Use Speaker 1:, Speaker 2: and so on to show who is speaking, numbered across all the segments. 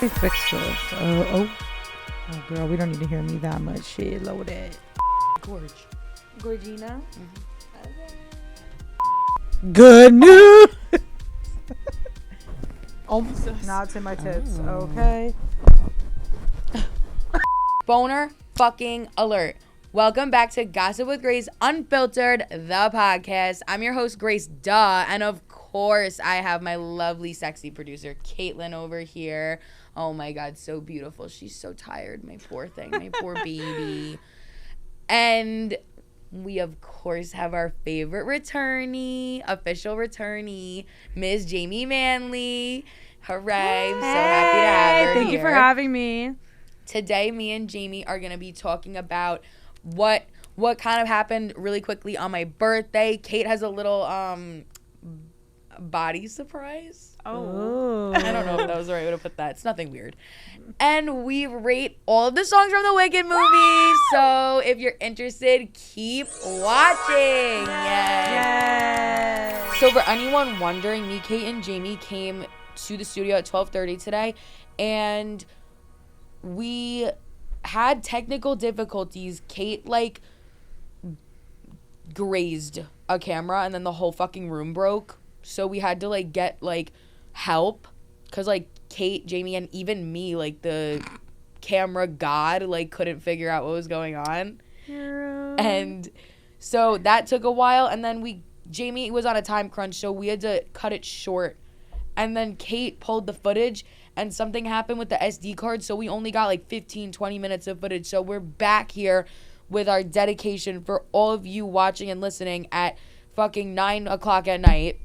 Speaker 1: they fixed this. Oh, girl, we don't need to hear me that much. Shit, lower that. Gorgina? Mm-hmm. Good news! Now it's in my tits. Okay.
Speaker 2: Boner fucking alert. Welcome back to Gossip with Grace Unfiltered, the podcast. I'm your host, Grace, duh. And of course, I have my lovely, sexy producer, Caitlin, over here. Oh my God, so beautiful. She's so tired, my poor thing, my poor baby. And we, of course, have our favorite returnee, official returnee, Ms. Jamie Manley. Hooray. I'm so happy to have her
Speaker 1: Thank you for having me.
Speaker 2: Today, me and Jamie are going to be talking about what kind of happened really quickly on my birthday. Cait has a little body surprise.
Speaker 1: Oh.
Speaker 2: I don't know if that was the right way to put that. It's nothing weird. And we rate all of the songs from the Wicked movie. So if you're interested, keep watching. Yes. So for anyone wondering, me, Cait, and Jamie came to the studio at 12:30 today, and we had technical difficulties. Cait grazed a camera, and then the whole fucking room broke. So we had to get help, cause Cait, Jamie, and even me, the camera god, couldn't figure out what was going on.
Speaker 1: Hero.
Speaker 2: And so that took a while, and then Jamie was on a time crunch, so we had to cut it short. And then Cait pulled the footage, and something happened with the SD card, so we only got 15, 20 minutes of footage. So we're back here with our dedication for all of you watching and listening at fucking 9 o'clock at night.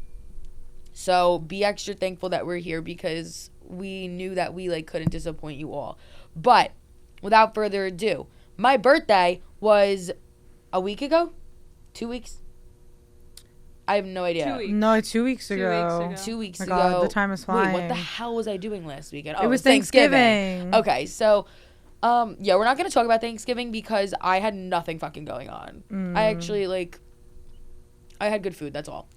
Speaker 2: So be extra thankful that we're here, because we knew that we couldn't disappoint you all. But without further ado, my birthday was a week ago? 2 weeks? I have no idea.
Speaker 1: 2 weeks. No, 2 weeks ago.
Speaker 2: 2 weeks
Speaker 1: oh
Speaker 2: ago.
Speaker 1: my God, the time is flying.
Speaker 2: Wait, what the hell was I doing last weekend? Oh,
Speaker 1: it was Thanksgiving.
Speaker 2: Okay, so, yeah, we're not going to talk about Thanksgiving because I had nothing fucking going on. I actually, I had good food, that's all.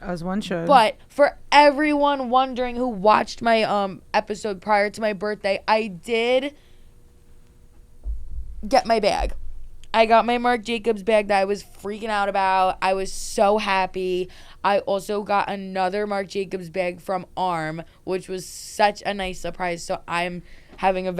Speaker 1: As one should.
Speaker 2: But for everyone wondering who watched my episode prior to my birthday, I did get my bag. I got my Marc Jacobs bag that I was freaking out about. I was so happy. I also got another Marc Jacobs bag from Arm, which was such a nice surprise. So I'm having I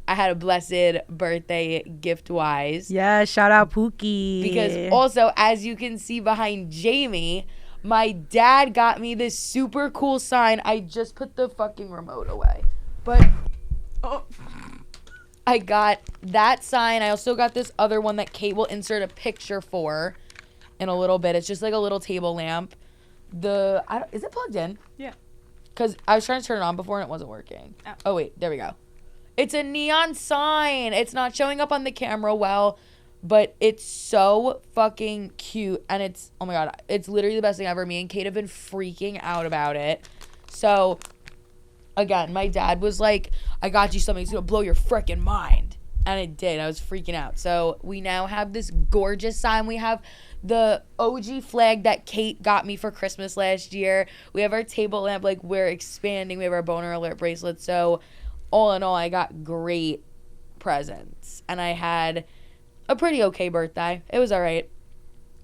Speaker 2: had a blessed birthday gift-wise.
Speaker 1: Yeah, shout out Pookie.
Speaker 2: Because also, as you can see behind Jamie, my dad got me this super cool sign. I just put the fucking remote away. But, I got that sign. I also got this other one that Cait will insert a picture for in a little bit. It's just a little table lamp. Is it plugged in?
Speaker 3: Yeah.
Speaker 2: Because I was trying to turn it on before and it wasn't working. Oh, wait. There we go. It's a neon sign. It's not showing up on the camera well, but it's so fucking cute. And it's, oh my God, it's literally the best thing ever. Me and Cait have been freaking out about it. So, again, my dad was like, I got you something that's going to blow your freaking mind. And it did. I was freaking out. So we now have this gorgeous sign. We have the OG flag that Cait got me for Christmas last year. We have our table lamp. We're expanding. We have our boner alert bracelet. So all in all, I got great presents. And I had a pretty okay birthday. It was all right.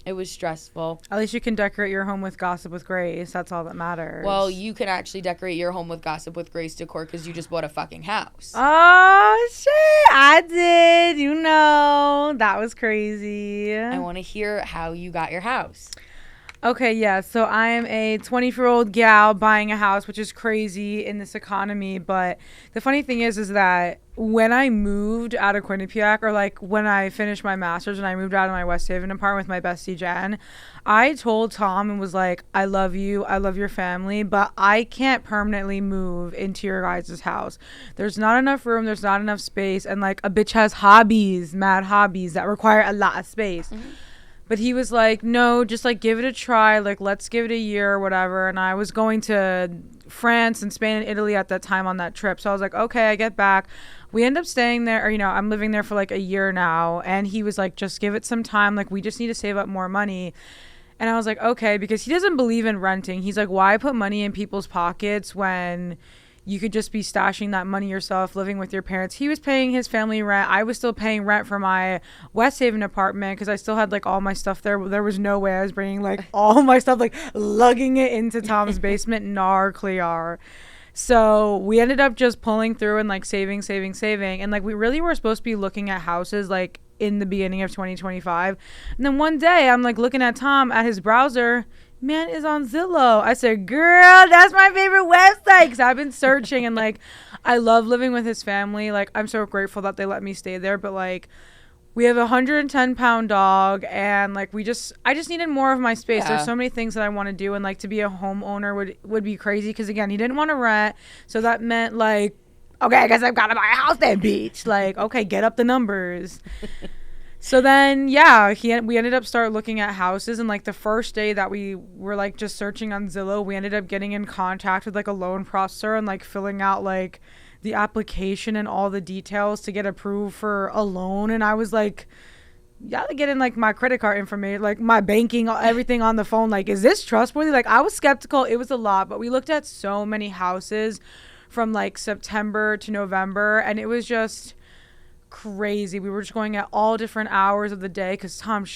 Speaker 2: It was stressful.
Speaker 1: At least you can decorate your home with Gossip with Grace. That's all that matters.
Speaker 2: Well, you can actually decorate your home with Gossip with Grace decor because you just bought a fucking house.
Speaker 1: Oh, shit. I did. You know. That was crazy.
Speaker 2: I want to hear how you got your house.
Speaker 1: Okay, yeah. So I am a 24-year-old gal buying a house, which is crazy in this economy. But the funny thing is that when I moved out of Quinnipiac, or when I finished my master's and I moved out of my West Haven apartment with my bestie Jen, I told Tom and was like, I love you, I love your family, but I can't permanently move into your guys' house. There's not enough room, there's not enough space, and a bitch has hobbies, mad hobbies that require a lot of space. Mm-hmm. But he was like, no, just give it a try. Let's give it a year or whatever. And I was going to France and Spain and Italy at that time on that trip. So I was like, okay, I get back. We end up staying there, or, I'm living there for a year now. And he was like, just give it some time. We just need to save up more money. And I was like, okay, because he doesn't believe in renting. He's like, why put money in people's pockets when you could just be stashing that money yourself, living with your parents. He was paying his family rent. I was still paying rent for my West Haven apartment because I still had like all my stuff there. There was no way I was bringing like all my stuff, like lugging it into Tom's basement. Nar Clear. So we ended up just pulling through and like saving. And like we really were supposed to be looking at houses like in the beginning of 2025. And then one day I'm like looking at Tom at his browser. Man is on Zillow. I said, girl, that's my favorite website because I've been searching and like I love living with his family. Like I'm so grateful that they let me stay there. But like we have a 110-pound dog and like I just needed more of my space. There's so many things that I want to do, and like to be a homeowner would be crazy because again, he didn't want to rent. So that meant like, okay, I guess I've got to buy a house then, bitch. Like, okay, get up the numbers. So then, yeah, we ended up start looking at houses, and like the first day that we were like just searching on Zillow, we ended up getting in contact with like a loan processor and like filling out like the application and all the details to get approved for a loan. And I was like, yeah, getting like my credit card information, like my banking, everything on the phone. Like, is this trustworthy? Like, I was skeptical. It was a lot, but we looked at so many houses from like September to November, and it was just crazy. We were just going at all different hours of the day because Tom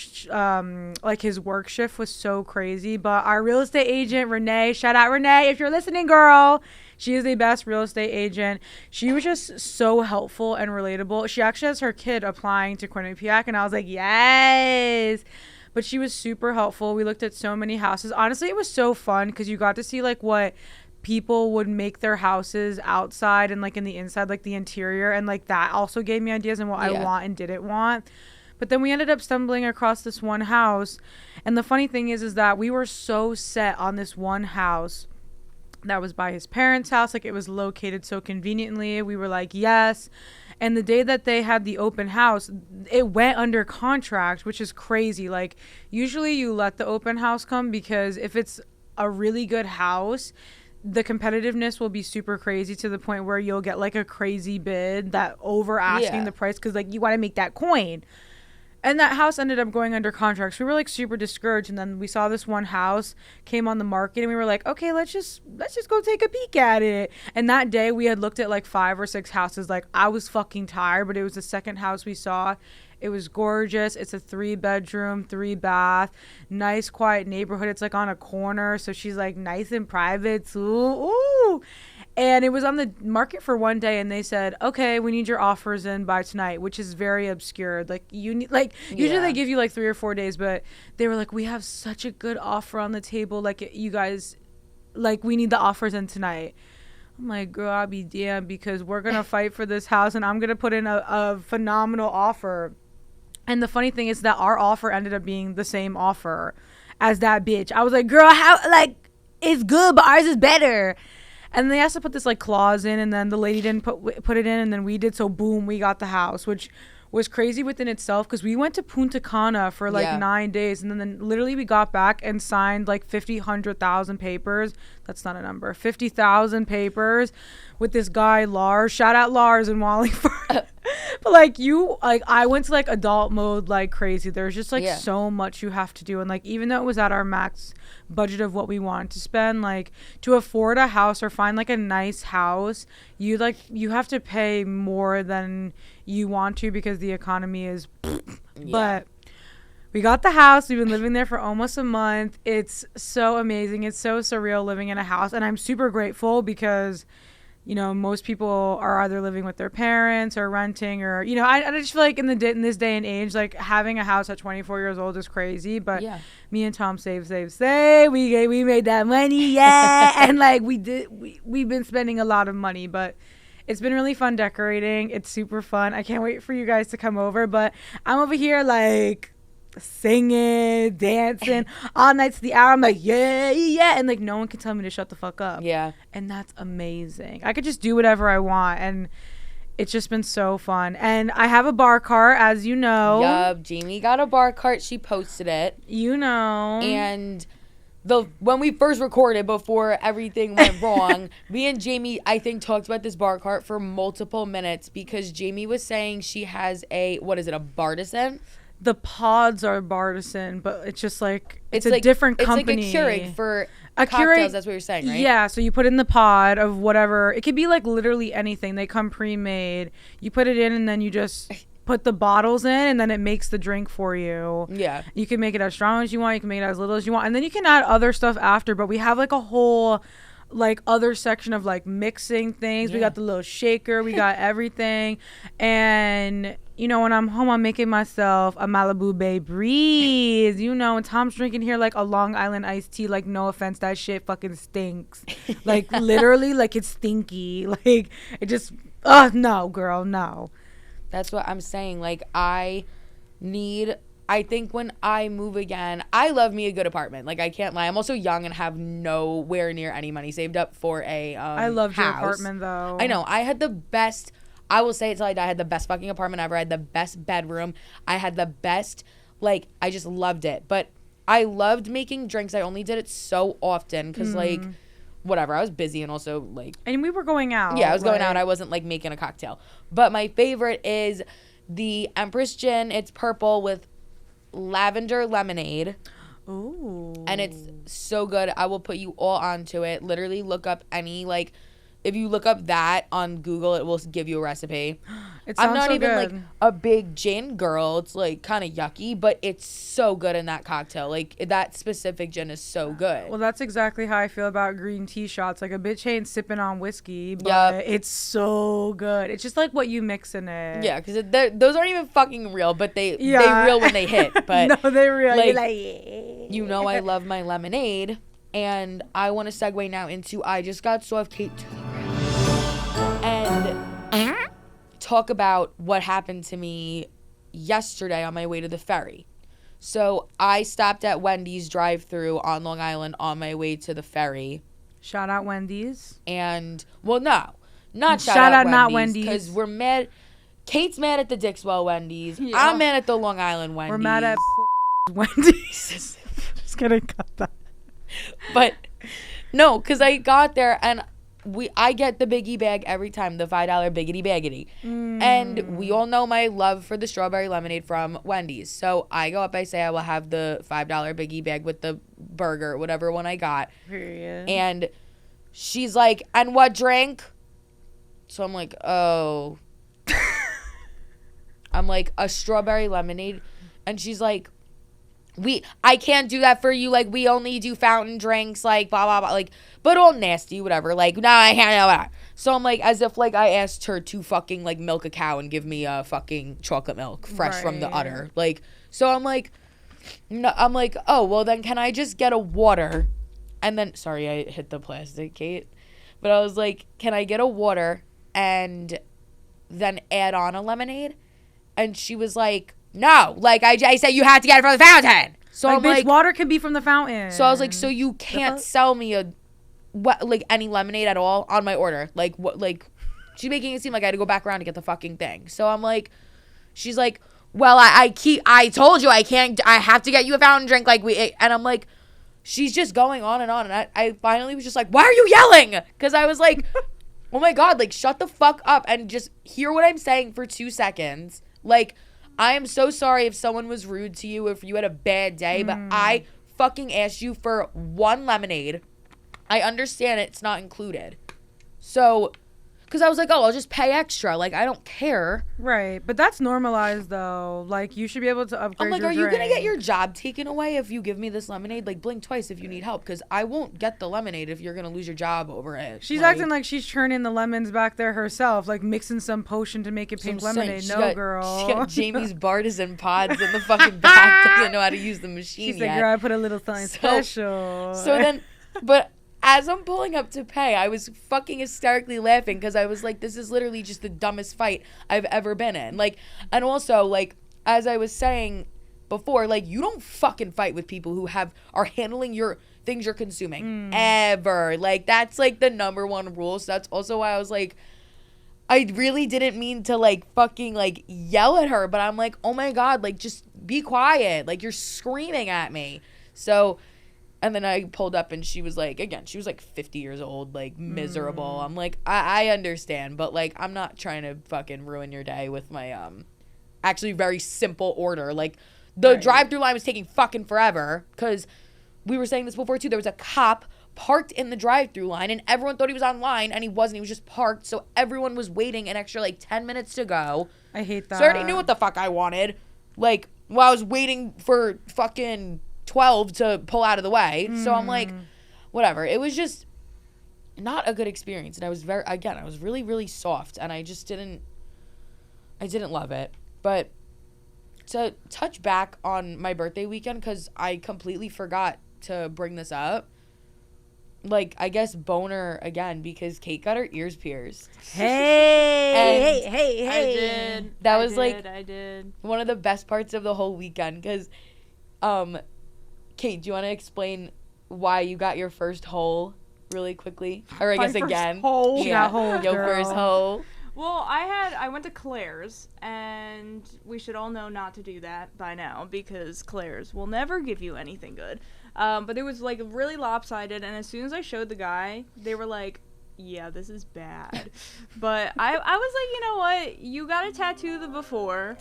Speaker 1: like his work shift was so crazy. But our real estate agent Renee, shout out Renee if you're listening, girl, she is the best real estate agent. She was just so helpful and relatable. She actually has her kid applying to Quinnipiac, and I was like, yes. But she was super helpful. We looked at so many houses. Honestly, it was so fun because you got to see like what people would make their houses outside and like in the inside, like the interior, and like that also gave me ideas on what I want and didn't want. But then we ended up stumbling across this one house, and the funny thing is that we were so set on this one house that was by his parents' house. Like it was located so conveniently. We were like, yes. And the day that they had the open house, it went under contract, which is crazy. Like usually you let the open house come because if it's a really good house, the competitiveness will be super crazy to the point where you'll get like a crazy bid that over asking the price because like you want to make that coin. And that house ended up going under contract. So we were like super discouraged. And then we saw this one house came on the market, and we were like, okay, let's just go take a peek at it. And that day we had looked at like 5 or 6 houses. Like I was fucking tired, but it was the second house we saw. It was gorgeous. It's a 3-bedroom, 3-bath, nice, quiet neighborhood. It's like on a corner. So she's like nice and private. Ooh. And it was on the market for one day, and they said, okay, we need your offers in by tonight, which is very obscure. Like you need, like usually they give you like 3 or 4 days, but they were like, we have such a good offer on the table. Like you guys, like we need the offers in tonight. I'm like, girl, I'll be damned, because we're going to fight for this house and I'm going to put in a phenomenal offer. And the funny thing is that our offer ended up being the same offer as that bitch. I was like, girl, how, like, it's good, but ours is better. And they asked to put this like clause in, and then the lady didn't put it in, and then we did. So boom, we got the house, which was crazy within itself because we went to Punta Cana for like 9 days, and then literally we got back and signed like 100,000 papers. That's not a number. 50,000 papers with this guy Lars. Shout out Lars and Wallingford. But like I went to like adult mode like crazy. There's just like so much you have to do, and like even though it was at our max budget of what we wanted to spend, like to afford a house or find like a nice house, you have to pay more than you want to because the economy is but we got the house. We've been living there for almost a month. It's so amazing. It's so surreal living in a house, and I'm super grateful because you know, most people are either living with their parents or renting, or, you know, I just feel like in this day and age, like having a house at 24 years old is crazy. But me and Tom save. We made that money, and like we've been spending a lot of money, but it's been really fun decorating. It's super fun. I can't wait for you guys to come over. But I'm over here like singing, dancing all night to the hour. I'm like, yeah, and like no one can tell me to shut the fuck up. And that's amazing. I could just do whatever I want, and it's just been so fun. And I have a bar cart, as you know.
Speaker 2: Yup, Jamie got a bar cart. She posted it,
Speaker 1: you know.
Speaker 2: And when we first recorded, before everything went wrong, me and Jamie, I think, talked about this bar cart for multiple minutes because Jamie was saying she has a, what is it, a bartisan?
Speaker 1: the pods are Bartison, but it's just like it's a
Speaker 2: like,
Speaker 1: different company.
Speaker 2: It's like a Keurig for
Speaker 1: a
Speaker 2: cocktails.
Speaker 1: Keurig,
Speaker 2: that's what you're saying, right?
Speaker 1: Yeah, so you put in the pod of whatever. It could be like literally anything. They come pre-made. You put it in and then you just put the bottles in and then it makes the drink for you.
Speaker 2: Yeah.
Speaker 1: You can make it as strong as you want. You can make it as little as you want. And then you can add other stuff after. But we have like a whole like other section of like mixing things. We got the little shaker. We got everything. And you know, when I'm home, I'm making myself a Malibu Bay Breeze. You know, and Tom's drinking here like a Long Island iced tea. Like, no offense, that shit fucking stinks. Like, literally, like it's stinky. Like, it just, no, girl, no.
Speaker 2: That's what I'm saying. Like, I think when I move again, I love me a good apartment. Like, I can't lie. I'm also young and have nowhere near any money saved up for a
Speaker 1: I loved
Speaker 2: house.
Speaker 1: your apartment, though.
Speaker 2: I know. I had the best, I will say it till I die, I had the best fucking apartment ever. I had the best bedroom. I had the best, like, I just loved it. But I loved making drinks. I only did it so often because, like, whatever. I was busy and also, like.
Speaker 1: And we were going out.
Speaker 2: Yeah, I was going out. I wasn't, like, making a cocktail. But my favorite is the Empress Gin. It's purple with lavender lemonade.
Speaker 1: Ooh.
Speaker 2: And it's so good. I will put you all onto it. Literally look up any, like, if you look up that on Google, it will give you a recipe. I'm not even
Speaker 1: good.
Speaker 2: like a big gin girl. It's like kind of yucky, but it's so good in that cocktail. Like, that specific gin is so good.
Speaker 1: Well, that's exactly how I feel about green tea shots. Like, a bitch ain't sipping on whiskey, but it's so good. It's just like what you mix in it.
Speaker 2: Yeah, because those aren't even fucking real, but they real when they hit. But
Speaker 1: no, they real.
Speaker 2: Like,
Speaker 1: you're like, yeah.
Speaker 2: You know, I love my lemonade, and I want to segue now into I just got so off Cait and talk about what happened to me yesterday on my way to the ferry. So I stopped at Wendy's drive-thru on Long Island on my way to the ferry.
Speaker 1: Shout out Wendy's.
Speaker 2: And, well, no. Not shout out Wendy's. Not Wendy's. Because we're mad. Cait's mad at the Dixwell Wendy's. Yeah. I'm mad at the Long Island Wendy's.
Speaker 1: We're mad at Wendy's. Just gonna cut that.
Speaker 2: But, no, because I got there and I get the biggie bag every time, the $5 biggity baggity. And we all know my love for the strawberry lemonade from Wendy's. So I go up, I say I will have the $5 biggie bag with the burger, whatever one I got.
Speaker 1: Period.
Speaker 2: And she's like, and what drink? So I'm like, oh. I'm like, a strawberry lemonade. And she's like, I can't do that for you. Like, we only do fountain drinks, like, blah, blah, blah. Like, but all nasty, whatever. Like, no, I can't do that. So I'm like, as if, like, I asked her to fucking, like, milk a cow and give me a fucking chocolate milk fresh from the udder. Like, so I'm like, no, I'm like, oh, well, then can I just get a water? And then, sorry, I hit the plastic, Cait. But I was like, can I get a water and then add on a lemonade? And she was like, no, like, I said you had to get it from the fountain. So
Speaker 1: like,
Speaker 2: I'm
Speaker 1: bitch,
Speaker 2: like,
Speaker 1: water can be from the fountain.
Speaker 2: So I was like, so you can't sell me any lemonade at all on my order? Like, what? Like, she's making it seem like I had to go back around to get the fucking thing. So I'm like, she's like, well, I told you I have to get you a fountain drink. Like, and I'm like, she's just going on. And I finally was just like, why are you yelling? Because I was like, oh my God, like, shut the fuck up and just hear what I'm saying for 2 seconds. Like, I am so sorry if someone was rude to you, if you had a bad day, but I fucking asked you for one lemonade. I understand it's not included. So, because I was like, oh, I'll just pay extra. Like, I don't care.
Speaker 1: Right. But that's normalized, though. Like, you should be able to upgrade
Speaker 2: I'm like,
Speaker 1: your
Speaker 2: are
Speaker 1: drink.
Speaker 2: you going to get your job taken away if you give me this lemonade? Like, blink twice if you need help, because I won't get the lemonade if you're going to lose your job over it.
Speaker 1: She's acting like she's churning the lemons back there herself, like mixing some potion to make it pink lemonade. No, girl.
Speaker 2: She got Jamie's Bartizan pods in the fucking back. Doesn't know how to use the machine
Speaker 1: She's
Speaker 2: yet.
Speaker 1: like, girl, I put a little something special.
Speaker 2: So then, but as I'm pulling up to pay, I was fucking hysterically laughing because I was like, this is literally just the dumbest fight I've ever been in. Like, and also, like, as I was saying before, like, you don't fucking fight with people who are handling your things you're consuming ever. Like, that's like the number one rule. So that's also why I was like, I really didn't mean to like fucking like yell at her, but I'm like, oh my God, like, just be quiet. Like, you're screaming at me. So, and then I pulled up and she was like, again, she was like 50 years old, like miserable. I'm like, I understand, but like, I'm not trying to fucking ruin your day with my actually very simple order. Like, the drive-through line was taking fucking forever because we were saying this before, too. There was a cop parked in the drive-through line, and everyone thought he was online, and he wasn't. He was just parked, so everyone was waiting an extra, like, 10 minutes to go.
Speaker 1: I hate that.
Speaker 2: So I already knew what the fuck I wanted. Like, while I was waiting for fucking 12 to pull out of the way. So I'm like, whatever. It was just not a good experience. And I was I was really, really soft, and I just didn't love it. But to touch back on my birthday weekend, because I completely forgot to bring this up, like, I guess boner again, because Cait got her ears pierced.
Speaker 1: Hey.
Speaker 3: I did.
Speaker 2: That
Speaker 3: I
Speaker 2: was
Speaker 3: did.
Speaker 2: one of the best parts of the whole weekend, because, Cait, do you want to explain why you got your first hole really quickly? Or I
Speaker 3: My
Speaker 2: guess
Speaker 3: first
Speaker 2: again.
Speaker 3: hole?
Speaker 1: She got holed,
Speaker 2: Your
Speaker 1: girl.
Speaker 2: first hole.
Speaker 3: Well, I went to Claire's, and we should all know not to do that by now, because Claire's will never give you anything good. But it was, like, really lopsided, and as soon as I showed the guy, they were like, yeah, this is bad. But I was like, you know what? You got a tattoo before.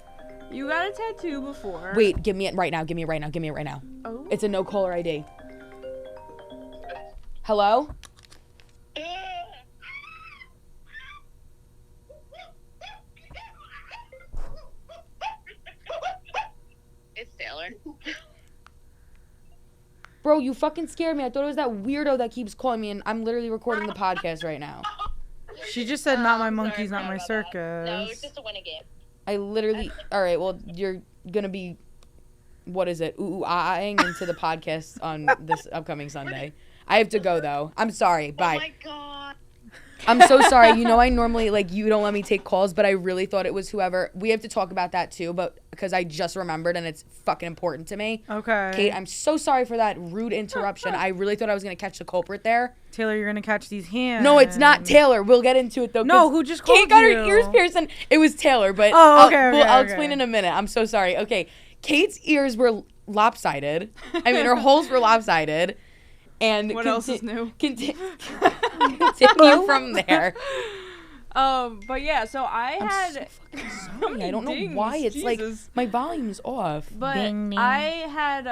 Speaker 3: You got a tattoo before.
Speaker 2: Wait, give me it right now. Give me it right now.
Speaker 3: Oh.
Speaker 2: It's a no caller ID. Hello?
Speaker 4: It's Taylor.
Speaker 2: Bro, you fucking scared me. I thought it was that weirdo that keeps calling me, and I'm literally recording the podcast right now.
Speaker 1: She just said, not my monkeys,
Speaker 4: Sorry
Speaker 1: not my
Speaker 4: about that.
Speaker 1: circus.
Speaker 4: No, it's just a winning game.
Speaker 2: I literally... All right, well, you're going to be... What is it? Ooh-ah-ing into the podcast on this upcoming Sunday. I have to go, though. I'm sorry. Bye.
Speaker 4: Oh my god.
Speaker 2: I'm so sorry. You know I normally, like, you don't let me take calls, but I really thought it was whoever. We have to talk about that, too, but because I just remembered, and it's fucking important to me.
Speaker 1: Okay.
Speaker 2: Cait, I'm so sorry for that rude interruption. I really thought I was going to catch the culprit there.
Speaker 1: Taylor, you're going to catch these hands.
Speaker 2: No, it's not Taylor. We'll get into it, though.
Speaker 1: No, who just called
Speaker 2: Cait got
Speaker 1: you?
Speaker 2: her ears pierced, and it was Taylor, but
Speaker 1: Oh, okay,
Speaker 2: I'll
Speaker 1: okay.
Speaker 2: explain in a minute. I'm so sorry. Okay, Cait's ears were lopsided. I mean, her holes were lopsided. And
Speaker 3: What else is new?
Speaker 2: Continue from there.
Speaker 3: But yeah, so I had...
Speaker 2: So fucking sorry. I don't know why it's like my volume's off.
Speaker 3: But
Speaker 1: Ding, ding.
Speaker 3: I had,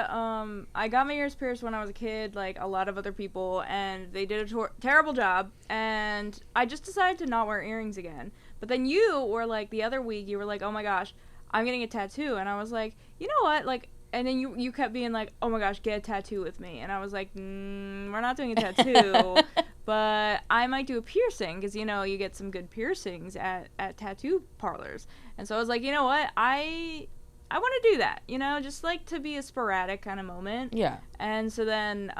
Speaker 3: I got my ears pierced when I was a kid, like a lot of other people, and they did a terrible job, and I just decided to not wear earrings again. But then you were like, the other week, you were like, oh my gosh, I'm getting a tattoo, and I was like, you know what, like, and then you kept being like, oh my gosh, get a tattoo with me, and I was like, we're not doing a tattoo, but I might do a piercing, because, you know, you get some good piercings at tattoo parlors, and so I was like, you know what, I want to do that, you know, just like to be a sporadic kind of moment.
Speaker 2: Yeah.
Speaker 3: And so then,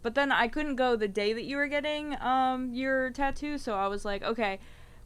Speaker 3: but then I couldn't go the day that you were getting your tattoo, so I was like, okay,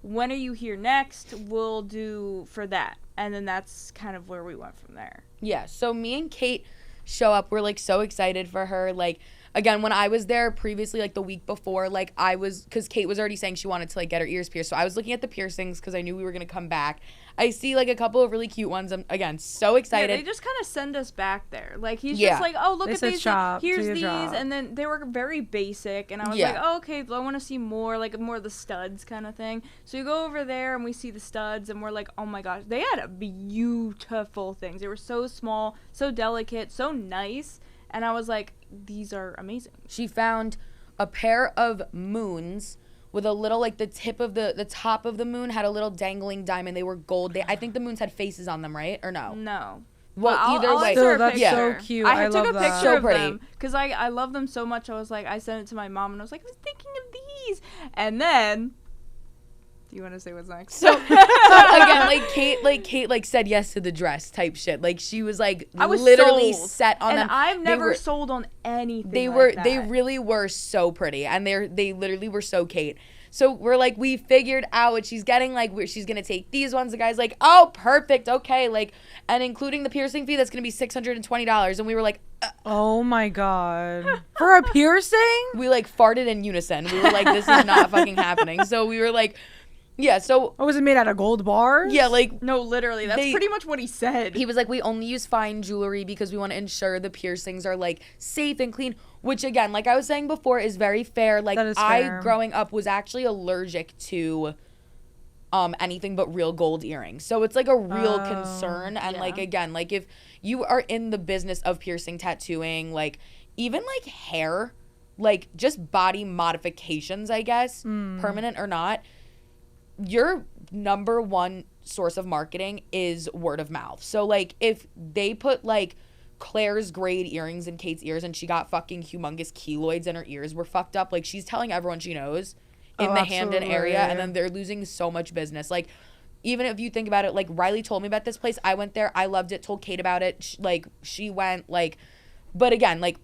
Speaker 3: when are you here next? We'll do for that. And then that's kind of where we went from there.
Speaker 2: Yeah, so me and Cait show up. We're, like, so excited for her. Like, again, when I was there previously, like, the week before, like, because Cait was already saying she wanted to, like, get her ears pierced. So I was looking at the piercings because I knew we were going to come back. I see, like, a couple of really cute ones. I'm, again, so excited.
Speaker 3: Yeah, they just kind of send us back there. Like, he's
Speaker 2: Yeah.
Speaker 3: just like, oh, look
Speaker 1: They
Speaker 3: at
Speaker 1: said
Speaker 3: these.
Speaker 1: shop,
Speaker 3: Here's
Speaker 1: do your
Speaker 3: these.
Speaker 1: job.
Speaker 3: And then they were very basic. And I was
Speaker 2: Yeah.
Speaker 3: like, oh, okay, I want to see more, like, more of the studs kind of thing. So you go over there and we see the studs. And we're like, oh, my gosh. They had beautiful things. They were so small, so delicate, so nice. And I was like, these are amazing.
Speaker 2: She found a pair of moons with a little, like, the tip of the top of the moon had a little dangling diamond. They were gold. I think the moons had faces on them, right? Or no?
Speaker 3: No.
Speaker 2: Well, either
Speaker 3: I'll
Speaker 2: way.
Speaker 3: insert a
Speaker 1: Still, that's
Speaker 3: picture.
Speaker 1: so cute.
Speaker 3: I
Speaker 1: I
Speaker 3: took
Speaker 1: love
Speaker 3: a
Speaker 1: that.
Speaker 3: picture
Speaker 2: So
Speaker 3: of
Speaker 2: pretty.
Speaker 3: them because I love them so much. I was like, I sent it to my mom and I was like, I was thinking of these. And then, do you want to say what's next?
Speaker 2: So again, Cait said yes to the dress type shit. Like, she was like
Speaker 3: I was
Speaker 2: literally
Speaker 3: sold.
Speaker 2: set on
Speaker 3: and
Speaker 2: them.
Speaker 3: I've
Speaker 2: They
Speaker 3: never
Speaker 2: were-
Speaker 3: sold on anything.
Speaker 2: They
Speaker 3: like
Speaker 2: were
Speaker 3: that.
Speaker 2: they really were so pretty, and they literally were so Cait. So we're like, we figured out what she's getting, like, where she's gonna take these ones. The guy's like, oh, perfect, okay, like, and including the piercing fee, that's gonna be $620. And we were like,
Speaker 1: Oh my god. For a piercing?
Speaker 2: we like farted in unison. We were like, this is not fucking happening. So we were like, yeah. So
Speaker 1: Oh, was it made out of gold bars?
Speaker 2: yeah, like,
Speaker 3: No, literally, that's
Speaker 2: They-
Speaker 3: pretty much what he said.
Speaker 2: he was like, we only use fine jewelry because we want to ensure the piercings are, like, safe and clean, which, again, like I was saying before, is very fair. Like,
Speaker 1: That is
Speaker 2: I,
Speaker 1: fair.
Speaker 2: growing up, was actually allergic to anything but real gold earrings. So it's like a real concern. And like, again, like if you are in the business of piercing, tattooing, like even like hair, like just body modifications, I guess, permanent or not, your number one source of marketing is word of mouth. So like if they put like Claire's grade earrings in Cait's ears and she got fucking humongous keloids and her ears were fucked up, like she's telling everyone she knows in the Hamden area, and then they're losing so much business. Like even if you think about it, like Riley told me about this place, I went there, I loved it, told Cait about it, she went, like, but again, like,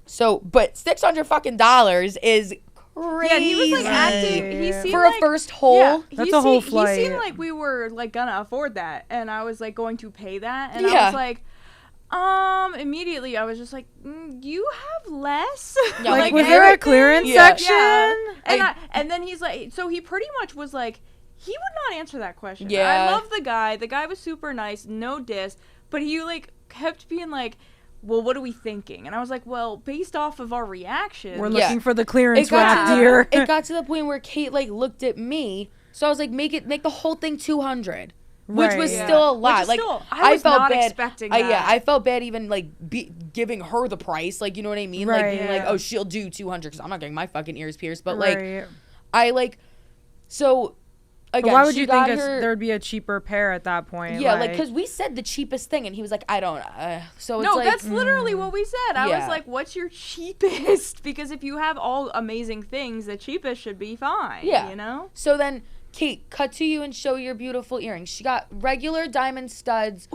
Speaker 2: so, but $600 fucking dollars is crazy.
Speaker 3: Yeah, he was like acting. He seemed
Speaker 2: for
Speaker 3: like,
Speaker 2: a first hole.
Speaker 3: Yeah,
Speaker 1: That's a whole flight.
Speaker 3: He seemed like we were like gonna afford that, and I was like going to pay that, and
Speaker 2: Yeah.
Speaker 3: I was like, immediately I was just like, you have less.
Speaker 2: Yeah,
Speaker 1: Like,
Speaker 2: like
Speaker 1: was there a clearance
Speaker 2: Yeah.
Speaker 1: section?
Speaker 3: Yeah. And then he's like, so he pretty much was like, he would not answer that question.
Speaker 2: Yeah.
Speaker 3: I love the guy. The guy was super nice, no diss, but he like kept being like, well, what are we thinking? And I was like, well, based off of our reaction,
Speaker 1: We're
Speaker 2: Yeah.
Speaker 1: looking for the clearance
Speaker 2: It got
Speaker 1: rack,
Speaker 2: to the-
Speaker 1: dear.
Speaker 2: It got to the point where Cait like looked at me, so I was like, make the whole thing 200, which
Speaker 1: Right.
Speaker 2: was
Speaker 1: Yeah.
Speaker 2: still a
Speaker 3: Which
Speaker 2: lot.
Speaker 3: is
Speaker 2: Like
Speaker 3: still- I was
Speaker 2: felt
Speaker 3: not
Speaker 2: bad.
Speaker 3: expecting
Speaker 2: Yeah,
Speaker 3: that.
Speaker 2: I felt bad even like giving her the price. Like, you know what I mean? Like
Speaker 1: Right.
Speaker 2: being like,
Speaker 3: Yeah.
Speaker 2: oh, she'll do 200 because I'm not getting my fucking ears pierced. But like,
Speaker 1: Right.
Speaker 2: I like, so
Speaker 1: But
Speaker 2: again,
Speaker 1: why would
Speaker 2: she
Speaker 1: you think
Speaker 2: got her,
Speaker 1: there would be a cheaper pair at that point?
Speaker 2: Yeah, like because we said the cheapest thing, and he was like, I don't. So it's
Speaker 3: no,
Speaker 2: like,
Speaker 3: that's literally what we said. I
Speaker 2: Yeah.
Speaker 3: was like, what's your cheapest? Because if you have all amazing things, the cheapest should be fine.
Speaker 2: Yeah.
Speaker 3: You know?
Speaker 2: So then, Cait, cut to you and show your beautiful earrings. She got regular diamond studs.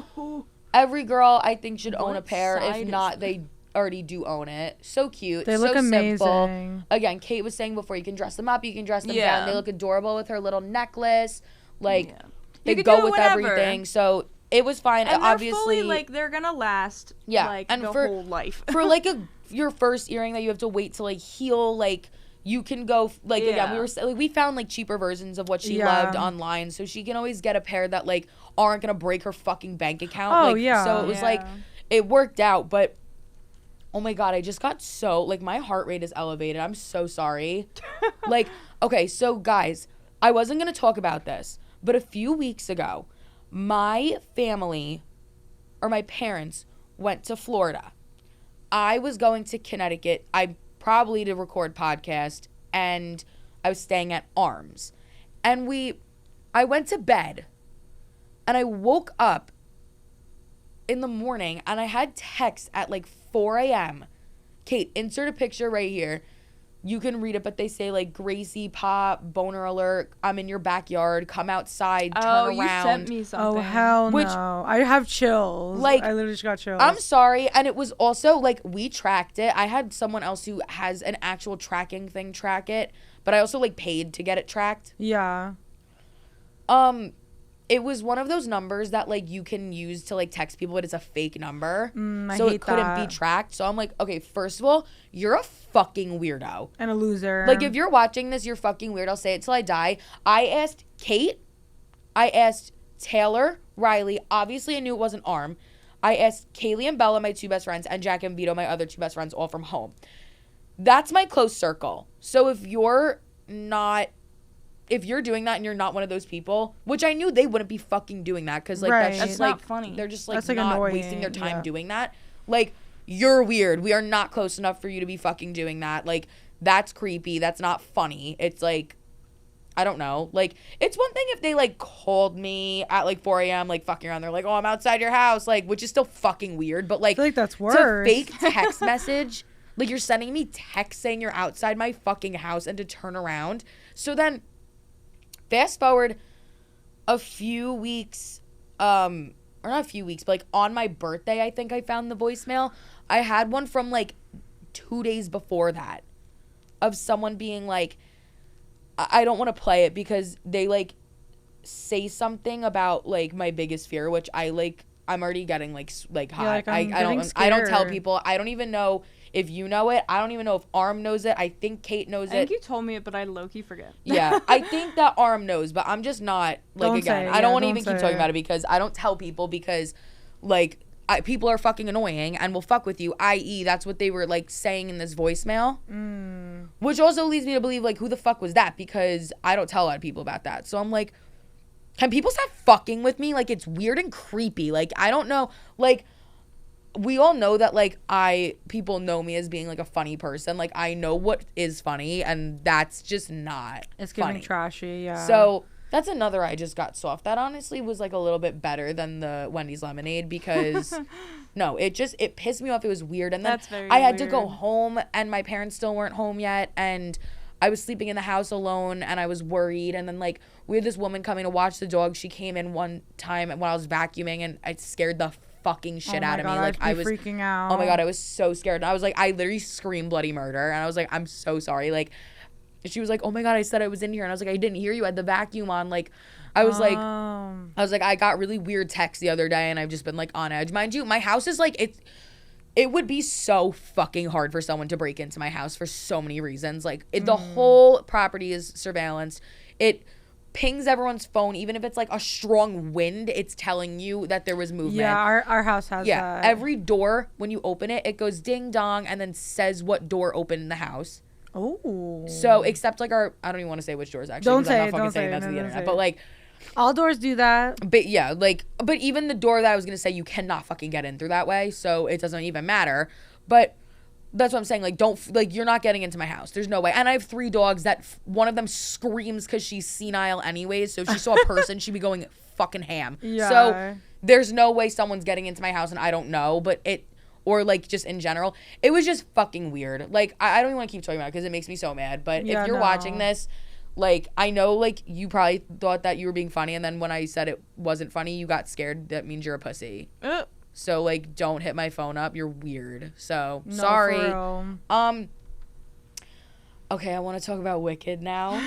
Speaker 2: Every girl, I think, should own a
Speaker 3: What
Speaker 2: pair.
Speaker 3: side
Speaker 2: If
Speaker 3: is
Speaker 2: not, they already do own it. So cute.
Speaker 1: They
Speaker 2: so
Speaker 1: look
Speaker 2: simple.
Speaker 1: amazing.
Speaker 2: Again, Cait was saying before, you can dress them up, you can dress them
Speaker 3: Yeah.
Speaker 2: down. They look adorable with her little necklace. Like,
Speaker 3: Yeah.
Speaker 2: they
Speaker 3: You could
Speaker 2: go
Speaker 3: do it
Speaker 2: with
Speaker 3: whenever.
Speaker 2: everything. So it was fine.
Speaker 3: And
Speaker 2: Obviously,
Speaker 3: they're fully, like, they're gonna last,
Speaker 2: Yeah,
Speaker 3: like,
Speaker 2: and
Speaker 3: the
Speaker 2: for-
Speaker 3: whole life.
Speaker 2: for like your first earring that you have to wait to like heal, like you can go like again
Speaker 3: Yeah.
Speaker 2: we found like cheaper versions of what she
Speaker 1: Yeah.
Speaker 2: loved online, so she can always get a pair that like aren't gonna break her fucking bank account.
Speaker 1: Oh,
Speaker 2: like,
Speaker 1: yeah.
Speaker 2: so it was like it worked out. But oh my god, I just got so like my heart rate is elevated. I'm so sorry. Like, okay, so guys, I wasn't gonna talk about this, but a few weeks ago my family or my parents went to Florida. I was going to Connecticut, probably to record podcast, and I was staying at Arms. And I went to bed, and I woke up in the morning, and I had text at like 4 a.m. Cait, insert a picture right here. You can read it, but they say like Gracie Pop, boner alert, I'm in your backyard, come outside, turn around.
Speaker 3: you sent me something.
Speaker 1: Oh hell
Speaker 2: Which-
Speaker 1: no! I have chills.
Speaker 2: Like,
Speaker 1: I literally just got chills.
Speaker 2: I'm sorry. And it was also like we tracked it. I had someone else who has an actual tracking thing track it, but I also like paid to get it tracked.
Speaker 1: Yeah.
Speaker 2: It was one of those numbers that like you can use to like text people, but it's a fake number.
Speaker 1: I
Speaker 2: So
Speaker 1: hate
Speaker 2: it couldn't
Speaker 1: that.
Speaker 2: be tracked. So I'm like, okay, first of all, you're a fucking weirdo.
Speaker 1: And a loser.
Speaker 2: Like if you're watching this, you're fucking weird. I'll say it till I die. I asked Cait. I asked Taylor, Riley. Obviously, I knew it wasn't Arm. I asked Kaylee and Bella, my two best friends, and Jack and Vito, my other two best friends, all from home. That's my close circle. So if you're doing that and you're not one of those people, which I knew they wouldn't be fucking doing that because like
Speaker 1: Right.
Speaker 2: that's
Speaker 3: That's
Speaker 2: just
Speaker 3: not
Speaker 2: like
Speaker 3: funny.
Speaker 2: They're just like
Speaker 1: That's, like,
Speaker 2: not
Speaker 1: annoying,
Speaker 2: wasting their time
Speaker 1: yeah.
Speaker 2: doing that. Like, you're weird. We are not close enough for you to be fucking doing that. Like, that's creepy. That's not funny. It's like, I don't know. Like, it's one thing if they like called me at like 4 a.m. like fucking around. They're like, oh, I'm outside your house. Like, which is still fucking weird. But
Speaker 1: I
Speaker 2: like,
Speaker 1: feel like that's
Speaker 2: to
Speaker 1: worse.
Speaker 2: fake text message, like you're sending me text saying you're outside my fucking house and to turn around. So then fast forward a few weeks, or not a few weeks, but like on my birthday, I think I found the voicemail. I had one from like 2 days before that of someone being like, I don't want to play it because they like say something about like my biggest fear, which I'm already getting like hot.
Speaker 1: like, I'm
Speaker 2: I don't
Speaker 1: getting
Speaker 2: tell
Speaker 1: scared.
Speaker 2: people. I don't even know if you know it. I don't even know if Arm knows it. I think Cait knows
Speaker 3: I think
Speaker 2: it.
Speaker 3: you told me it, but I low-key forget.
Speaker 2: Yeah, I think that Arm knows, but I'm just not like
Speaker 1: Don't
Speaker 2: again.
Speaker 1: say it,
Speaker 2: I don't
Speaker 1: yeah,
Speaker 2: want to
Speaker 1: don't
Speaker 2: even keep
Speaker 1: say
Speaker 2: talking
Speaker 1: it.
Speaker 2: about it because I don't tell people because like people are fucking annoying and will fuck with you. I.e., that's what they were like saying in this voicemail, which also leads me to believe like who the fuck was that because I don't tell a lot of people about that. So I'm like, Can people stop fucking with me? Like, it's weird and creepy. Like, I don't know. Like, we all know that, like, people know me as being, like, a funny person. Like, I know what is funny, and that's just not
Speaker 1: It's giving
Speaker 2: funny.
Speaker 1: trashy, yeah.
Speaker 2: So, that's another I just got soft. That honestly was, like, a little bit better than the Wendy's lemonade because, no, it pissed me off. It was weird. And then
Speaker 3: That's very
Speaker 2: I had to go
Speaker 3: weird.
Speaker 2: home, and my parents still weren't home yet, and I was sleeping in the house alone, and I was worried. And then, like, we had this woman coming to watch the dog. She came in one time when I was vacuuming, and it scared the fucking shit out of me. Like, I was
Speaker 1: freaking out.
Speaker 2: Oh my God, I was so scared. And I was like, I literally screamed bloody murder. And I was like, I'm so sorry. Like, she was like, oh my God, I said I was in here. And I was like, I didn't hear you. I had the vacuum on. Like, I was like, I got really weird texts the other day, and I've just been like on edge. Mind you, my house is like, it would be so fucking hard for someone to break into my house for so many reasons. Like, the whole property is surveillanced. It pings everyone's phone. Even if it's like a strong wind, it's telling you that there was movement.
Speaker 1: Yeah, our house has that.
Speaker 2: Every door, when you open it, it goes ding dong and then says what door opened in the house.
Speaker 1: Oh.
Speaker 2: So, except like I don't even want to say which doors actually.
Speaker 1: Don't say
Speaker 2: I'm
Speaker 1: it,
Speaker 2: not fucking
Speaker 1: don't say
Speaker 2: saying
Speaker 1: it,
Speaker 2: that to
Speaker 1: no,
Speaker 2: the
Speaker 1: don't
Speaker 2: internet.
Speaker 1: say
Speaker 2: But
Speaker 1: it.
Speaker 2: like,
Speaker 1: All doors do that.
Speaker 2: but yeah, like, but even the door that I was gonna say, you cannot fucking get in through that way, so it doesn't even matter. But that's what I'm saying. Like, you're not getting into my house. There's no way. And I have 3 dogs that one of them screams because she's senile anyways. So if she saw a person, she'd be going fucking ham.
Speaker 1: Yeah.
Speaker 2: So there's no way someone's getting into my house, and I don't know. But or like just in general, it was just fucking weird. Like, I don't even want to keep talking about it because it makes me so mad. But
Speaker 1: Yeah,
Speaker 2: if you're
Speaker 1: no.
Speaker 2: watching this, like, I know, like, you probably thought that you were being funny, and then when I said it wasn't funny, you got scared. That means you're a pussy. So, like, don't hit my phone up. You're weird. So,
Speaker 1: No,
Speaker 2: sorry.
Speaker 1: for real.
Speaker 2: Okay, I want to talk about Wicked now.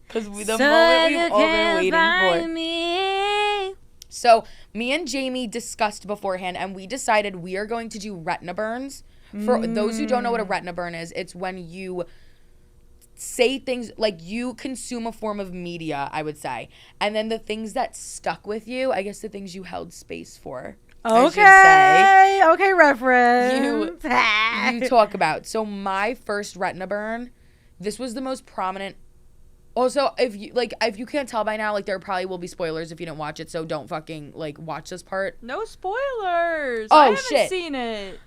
Speaker 2: Because the
Speaker 1: So
Speaker 2: moment
Speaker 1: you
Speaker 2: we've all been
Speaker 1: can't
Speaker 2: waiting
Speaker 1: find
Speaker 2: for.
Speaker 1: me.
Speaker 2: So, me and Jamie discussed beforehand, and we decided we are going to do retina burns. For those who don't know what a retina burn is, it's when you say things, like, you consume a form of media, I would say. And then the things that stuck with you, I guess the things you held space for. I should say.
Speaker 1: Okay, reference.
Speaker 2: You talk about. So my first retina burn, this was the most prominent. Also, if you can't tell by now, like, there probably will be spoilers if you didn't watch it, so don't fucking, like, watch this part.
Speaker 3: No spoilers.
Speaker 2: Oh,
Speaker 3: I haven't
Speaker 2: shit.
Speaker 3: seen it.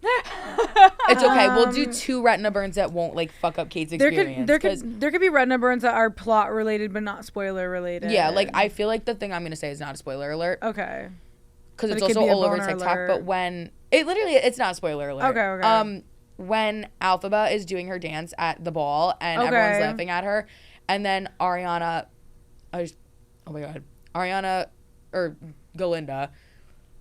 Speaker 2: It's okay. We'll do 2 retina burns that won't, like, fuck up Cait's experience.
Speaker 1: There could be retina burns that are plot related but not spoiler related.
Speaker 2: Yeah, like, I feel like the thing I'm gonna say is not a spoiler alert.
Speaker 1: Okay.
Speaker 2: Because
Speaker 1: But
Speaker 2: it's
Speaker 1: it could
Speaker 2: also
Speaker 1: be a
Speaker 2: all over
Speaker 1: boner
Speaker 2: TikTok.
Speaker 1: alert.
Speaker 2: But when it's not a spoiler alert.
Speaker 1: Okay.
Speaker 2: When Alphaba is doing her dance at the ball and
Speaker 1: Okay.
Speaker 2: everyone's laughing at her, and then Ariana or Galinda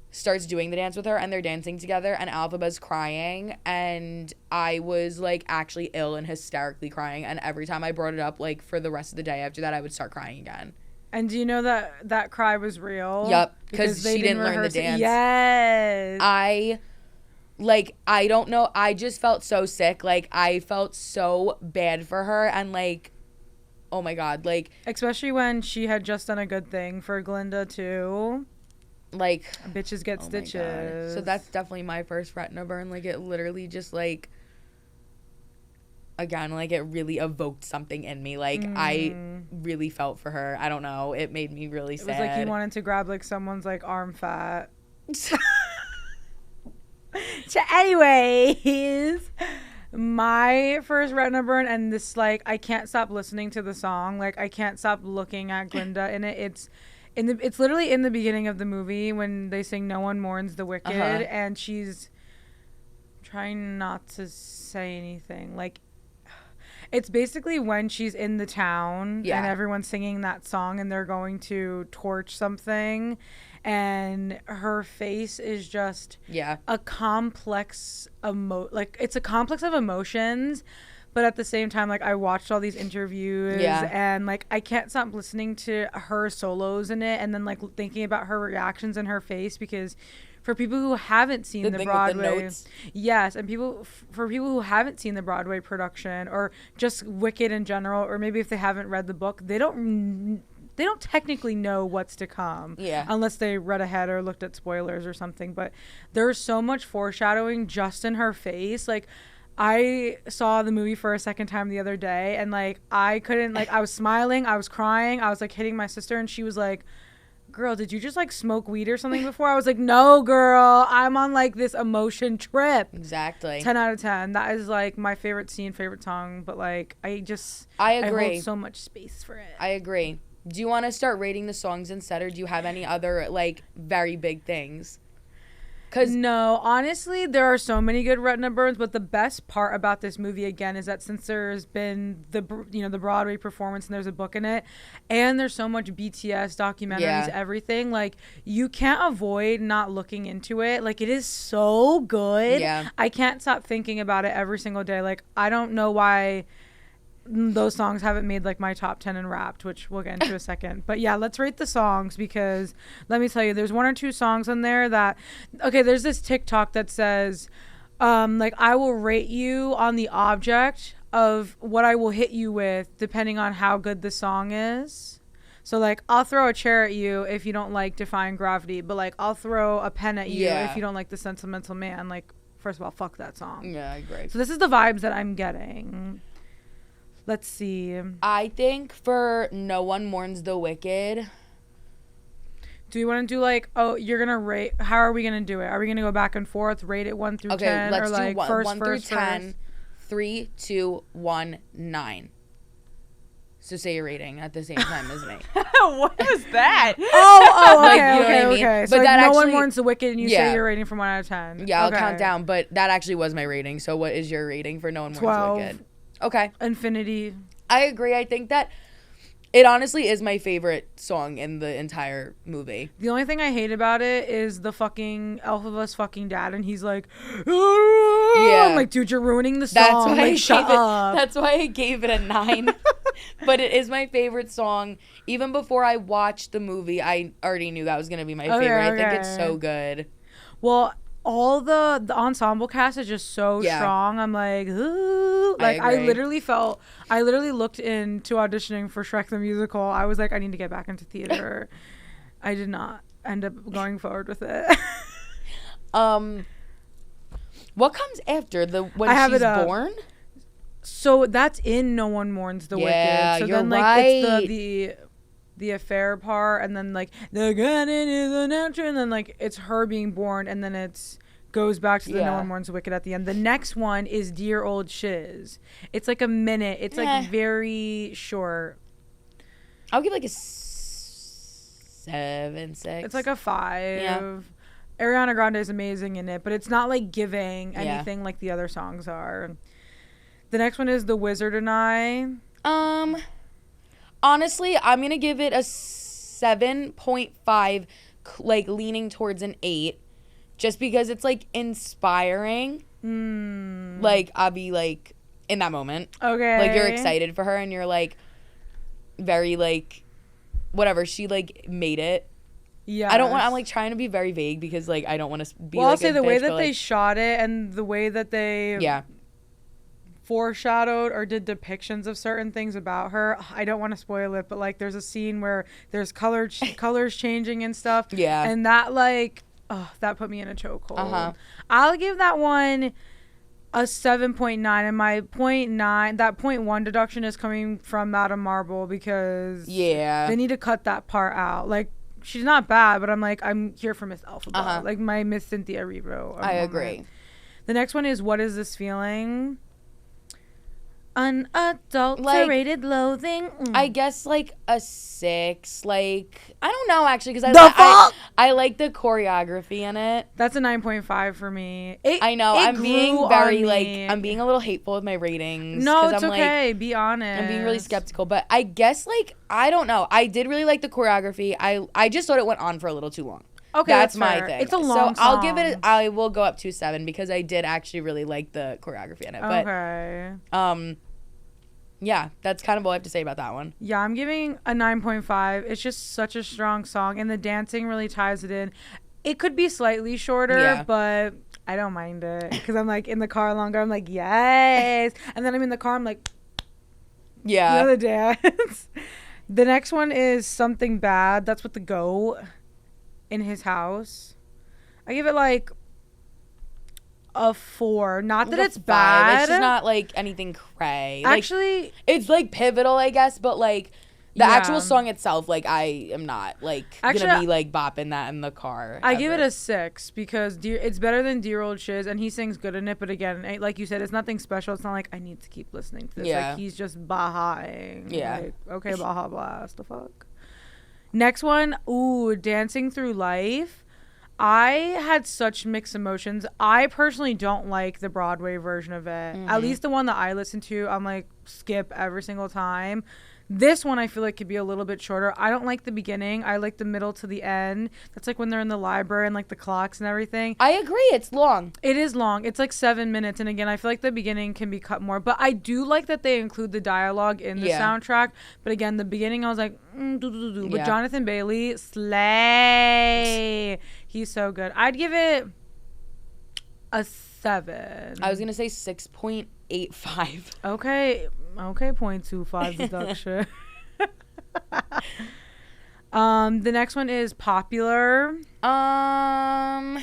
Speaker 2: starts doing the dance with her, and they're dancing together, and Alphaba's crying, and I was, like, actually ill and hysterically crying, and every time I brought it up, like, for the rest of the day after that, I would start crying again.
Speaker 1: And do you know that cry was real?
Speaker 2: Yup, because she didn't learn the
Speaker 1: rehearse it.
Speaker 2: dance.
Speaker 1: Yes.
Speaker 2: I don't know. I just felt so sick. Like, I felt so bad for her. And, like, oh, my God. Like,
Speaker 1: especially when she had just done a good thing for Glinda, too.
Speaker 2: like.
Speaker 1: Bitches get
Speaker 2: Oh, my
Speaker 1: stitches.
Speaker 2: God. So that's definitely my first retina burn. Like, it literally just, like, again, like, it really evoked something in me. Like, I really felt for her. I don't know. It made me really sad.
Speaker 1: It was like he wanted to grab, like, someone's, like, arm fat. So anyways, my first retina burn, and this, like, I can't stop listening to the song. Like, I can't stop looking at Glinda in it. It's literally in the beginning of the movie when they sing "No One Mourns the Wicked," and she's trying not to say anything. Like, it's basically when she's in the town and everyone's singing that song and they're going to torch something, and her face is just a complex it's a complex of emotions. But at the same time, like, I watched all these interviews and, like, I can't stop listening to her solos in it and then, like, thinking about her reactions and her face, because for people who haven't seen the Broadway, yes, and for people who haven't seen the Broadway production or just Wicked in general, or maybe if they haven't read the book, they don't technically know what's to come unless they read ahead or looked at spoilers or something. But there's so much foreshadowing just in her face. Like, I saw the movie for a second time the other day, and like I couldn't, like, I was smiling, I was crying, I was like hitting my sister, and she was like, girl, did you just like smoke weed or something before? I was like, no, girl, I'm on like this emotion trip.
Speaker 2: Exactly.
Speaker 1: 10 out of 10. That is like my favorite scene, favorite song, but like
Speaker 2: I
Speaker 1: I
Speaker 2: agree.
Speaker 1: hold so much space for it.
Speaker 2: I agree. Do you want to start rating the songs instead, or do you have any other like very big things? Cause
Speaker 1: No, honestly, there are so many good retina burns, but the best part about this movie again is that since there's been the Broadway performance and there's a book in it, and there's so much BTS documentaries, everything, like you can't avoid not looking into it. Like it is so good.
Speaker 2: Yeah.
Speaker 1: I can't stop thinking about it every single day. Like I don't know why those songs haven't made like my top 10 in Wrapped, which we'll get into a second. But yeah, let's rate the songs, because let me tell you, there's one or two songs on there that, okay, there's this TikTok that says like I will rate you on the object of what I will hit you with depending on how good the song is. So like I'll throw a chair at you if you don't like Defying Gravity, but like I'll throw a pen at you if you don't like The Sentimental Man. Like, first of all, fuck that song.
Speaker 2: yeah, I agree.
Speaker 1: So this is the vibes that I'm getting. Let's see.
Speaker 2: I think for No One Mourns the Wicked.
Speaker 1: Do you want to do like, oh, you're going to rate, how are we going to do it? Are we going to go back and forth, rate it 1 through 10?
Speaker 2: Let's
Speaker 1: or like
Speaker 2: do
Speaker 1: first,
Speaker 2: 1 through
Speaker 1: first,
Speaker 2: 10.
Speaker 1: first?
Speaker 2: 3, 2, 1, 9. So say your rating at the same time as me.
Speaker 3: What was that?
Speaker 1: Oh,
Speaker 2: Like,
Speaker 1: okay,
Speaker 2: you know what I mean?
Speaker 1: okay. So
Speaker 2: But
Speaker 1: like,
Speaker 2: that
Speaker 1: No One
Speaker 2: actually-
Speaker 1: Mourns the Wicked, and you
Speaker 2: Yeah.
Speaker 1: say your rating from 1 out of 10.
Speaker 2: Yeah, I'll
Speaker 1: Okay.
Speaker 2: count down. But that actually was my rating. So what is your rating for No One Mourns
Speaker 1: 12.
Speaker 2: the Wicked? Okay.
Speaker 1: Infinity.
Speaker 2: I agree. I think that it honestly is my favorite song in the entire movie.
Speaker 1: The only thing I hate about it is the fucking Elphaba's fucking dad, and he's like, I'm like, dude, you're ruining the song.
Speaker 2: That's why
Speaker 1: Like, shut up.
Speaker 2: That's why I gave it a 9. But it is my favorite song. Even before I watched the movie, I already knew that was gonna be my favorite. I think it's so good.
Speaker 1: Well, all the ensemble cast is just so strong. I'm like, ooh. Like I
Speaker 2: agree.
Speaker 1: literally looked into auditioning for Shrek the Musical. I was like, I need to get back into theater. I did not end up going forward with it.
Speaker 2: What comes after when
Speaker 1: I have
Speaker 2: she's
Speaker 1: it up.
Speaker 2: born?
Speaker 1: So that's in No One Mourns the
Speaker 2: Yeah,
Speaker 1: Wicked. So
Speaker 2: you're
Speaker 1: then like it's
Speaker 2: right.
Speaker 1: the affair part, and then like the gun is an natural, and then like it's her being born, and then it's goes back to the No One Mourns the Wicked at the end. The next one is Dear Old Shiz. It's like a minute. It's like very short.
Speaker 2: I'll give like a 7, 6.
Speaker 1: It's like a 5.
Speaker 2: Yeah.
Speaker 1: Ariana Grande is amazing in it, but it's not like giving anything like the other songs are. The next one is The Wizard and I.
Speaker 2: Honestly, I'm gonna give it a 7.5, like leaning towards an 8, just because it's like inspiring. Like I'll be like in that moment.
Speaker 1: Okay.
Speaker 2: Like you're excited for her, and you're like very like whatever, she like made it.
Speaker 1: Yeah.
Speaker 2: I'm like trying to be very vague because like I don't want to be
Speaker 1: Well,
Speaker 2: like
Speaker 1: I'll say
Speaker 2: a
Speaker 1: the way
Speaker 2: bitch,
Speaker 1: that
Speaker 2: but,
Speaker 1: they
Speaker 2: like,
Speaker 1: shot it and the way that they foreshadowed or did depictions of certain things about her. I don't want to spoil it, but like there's a scene where there's colors changing and stuff.
Speaker 2: Yeah.
Speaker 1: And that like, that put me in a chokehold.
Speaker 2: Uh-huh.
Speaker 1: I'll give that one a 7.9, and my 0.9, that 0.1 deduction is coming from Madame Marble, because they need to cut that part out. Like, she's not bad, but I'm like, I'm here for Miss Elphaba. Like my Miss Cynthia Erivo.
Speaker 2: I agree.
Speaker 1: The next one is What Is This Feeling? Unadulterated loathing.
Speaker 2: I guess like a 6. Like I don't know actually, because I like the choreography in it.
Speaker 1: That's a 9.5 for me.
Speaker 2: I know I'm being
Speaker 1: grew
Speaker 2: very
Speaker 1: on
Speaker 2: like
Speaker 1: me.
Speaker 2: I'm being a little hateful with my ratings.
Speaker 1: No,
Speaker 2: 'cause
Speaker 1: it's
Speaker 2: I'm,
Speaker 1: okay.
Speaker 2: Like,
Speaker 1: be honest.
Speaker 2: I'm being really skeptical, but I guess like I don't know. I did really like the choreography. I just thought it went on for a little too long.
Speaker 1: Okay,
Speaker 2: that's my
Speaker 1: fair.
Speaker 2: thing.
Speaker 1: It's a long
Speaker 2: so I'll give it.
Speaker 1: song.
Speaker 2: I will go up to 7 because I did actually really like the choreography in it.
Speaker 1: Okay.
Speaker 2: But yeah, that's kind of all I have to say about that one.
Speaker 1: Yeah, I'm giving a 9.5. It's just such a strong song, and the dancing really ties it in. It could be slightly shorter, but I don't mind it, because I'm like in the car longer. I'm like, yes. And then I'm in the car. I'm like, the other dance. The next one is Something Bad. That's with the goat in his house. I give it like a 4. Not that
Speaker 2: Like a
Speaker 1: it's
Speaker 2: 5.
Speaker 1: bad.
Speaker 2: It's just not like anything cray. Like,
Speaker 1: Actually,
Speaker 2: it's like pivotal, I guess, but like the
Speaker 1: Yeah.
Speaker 2: actual song itself, like I am not like
Speaker 1: Actually,
Speaker 2: gonna be like bopping that in the car.
Speaker 1: I give it
Speaker 2: ever.
Speaker 1: a 6 because it's better than Dear Old Shiz, and he sings good in it. But again, like you said, it's nothing special. It's not like I need to keep listening to this.
Speaker 2: Yeah.
Speaker 1: Like he's just bahaing.
Speaker 2: Yeah.
Speaker 1: Like, okay, Baja Blast. The fuck. Next one. Ooh, Dancing Through Life. I had such mixed emotions. I personally don't like the Broadway version of it. At least the one that I listen to, I'm like skip every single time. This one I feel like could be a little bit shorter. I don't like the beginning. I like the middle to the end. That's like when they're in the library and like the clocks and everything.
Speaker 2: I agree. It's long.
Speaker 1: It is long. It's like 7 minutes. And again, I feel like the beginning can be cut more. But I do like that they include the dialogue in the
Speaker 2: Yeah.
Speaker 1: soundtrack. But again, the beginning, I was like, But
Speaker 2: Yeah.
Speaker 1: Jonathan Bailey, slay. He's so good. I'd give it a 7.
Speaker 2: I was gonna say 6.85.
Speaker 1: Okay, 0.25 deduction. The next one is Popular.
Speaker 2: I'm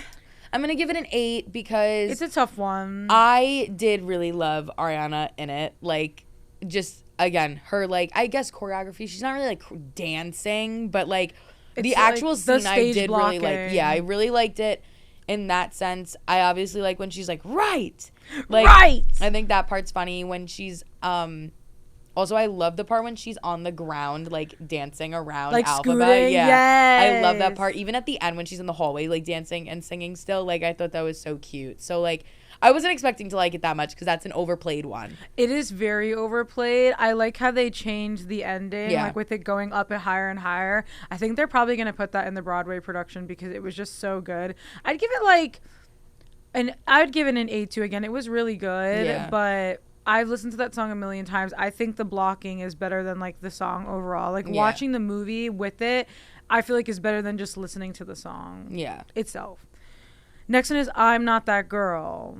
Speaker 2: gonna give it an 8 because
Speaker 1: It's a tough one.
Speaker 2: I did really love Ariana in it. Like, just again, her like I guess choreography. She's not really like dancing, but like the
Speaker 1: It's,
Speaker 2: actual
Speaker 1: like, the
Speaker 2: scene I
Speaker 1: stage
Speaker 2: did really like.
Speaker 1: blocking.
Speaker 2: Yeah, I really liked it in that sense. I obviously like when she's like right, like
Speaker 1: Right!
Speaker 2: I think that part's funny when she's Also, I love the part when she's on the ground, like, dancing around
Speaker 1: Like
Speaker 2: Alphabet.
Speaker 1: scooting,
Speaker 2: Yeah. I love that
Speaker 1: yes.
Speaker 2: part. Even at the end when she's in the hallway, like, dancing and singing still. Like, I thought that was so cute. So, like, I wasn't expecting to like it that much because that's an overplayed one.
Speaker 1: It is very overplayed. I like how they changed the ending,
Speaker 2: Yeah.
Speaker 1: like with it going up and higher and higher. I think they're probably going to put that in the Broadway production because it was just so good. I'd give it like I'd give it an 8 too. Again, it was really good,
Speaker 2: Yeah.
Speaker 1: but I've listened to that song a million times. I think the blocking is better than like the song overall. Like
Speaker 2: Yeah.
Speaker 1: watching the movie with it, I feel like is better than just listening to the song
Speaker 2: Yeah.
Speaker 1: itself. Next one is I'm Not That Girl.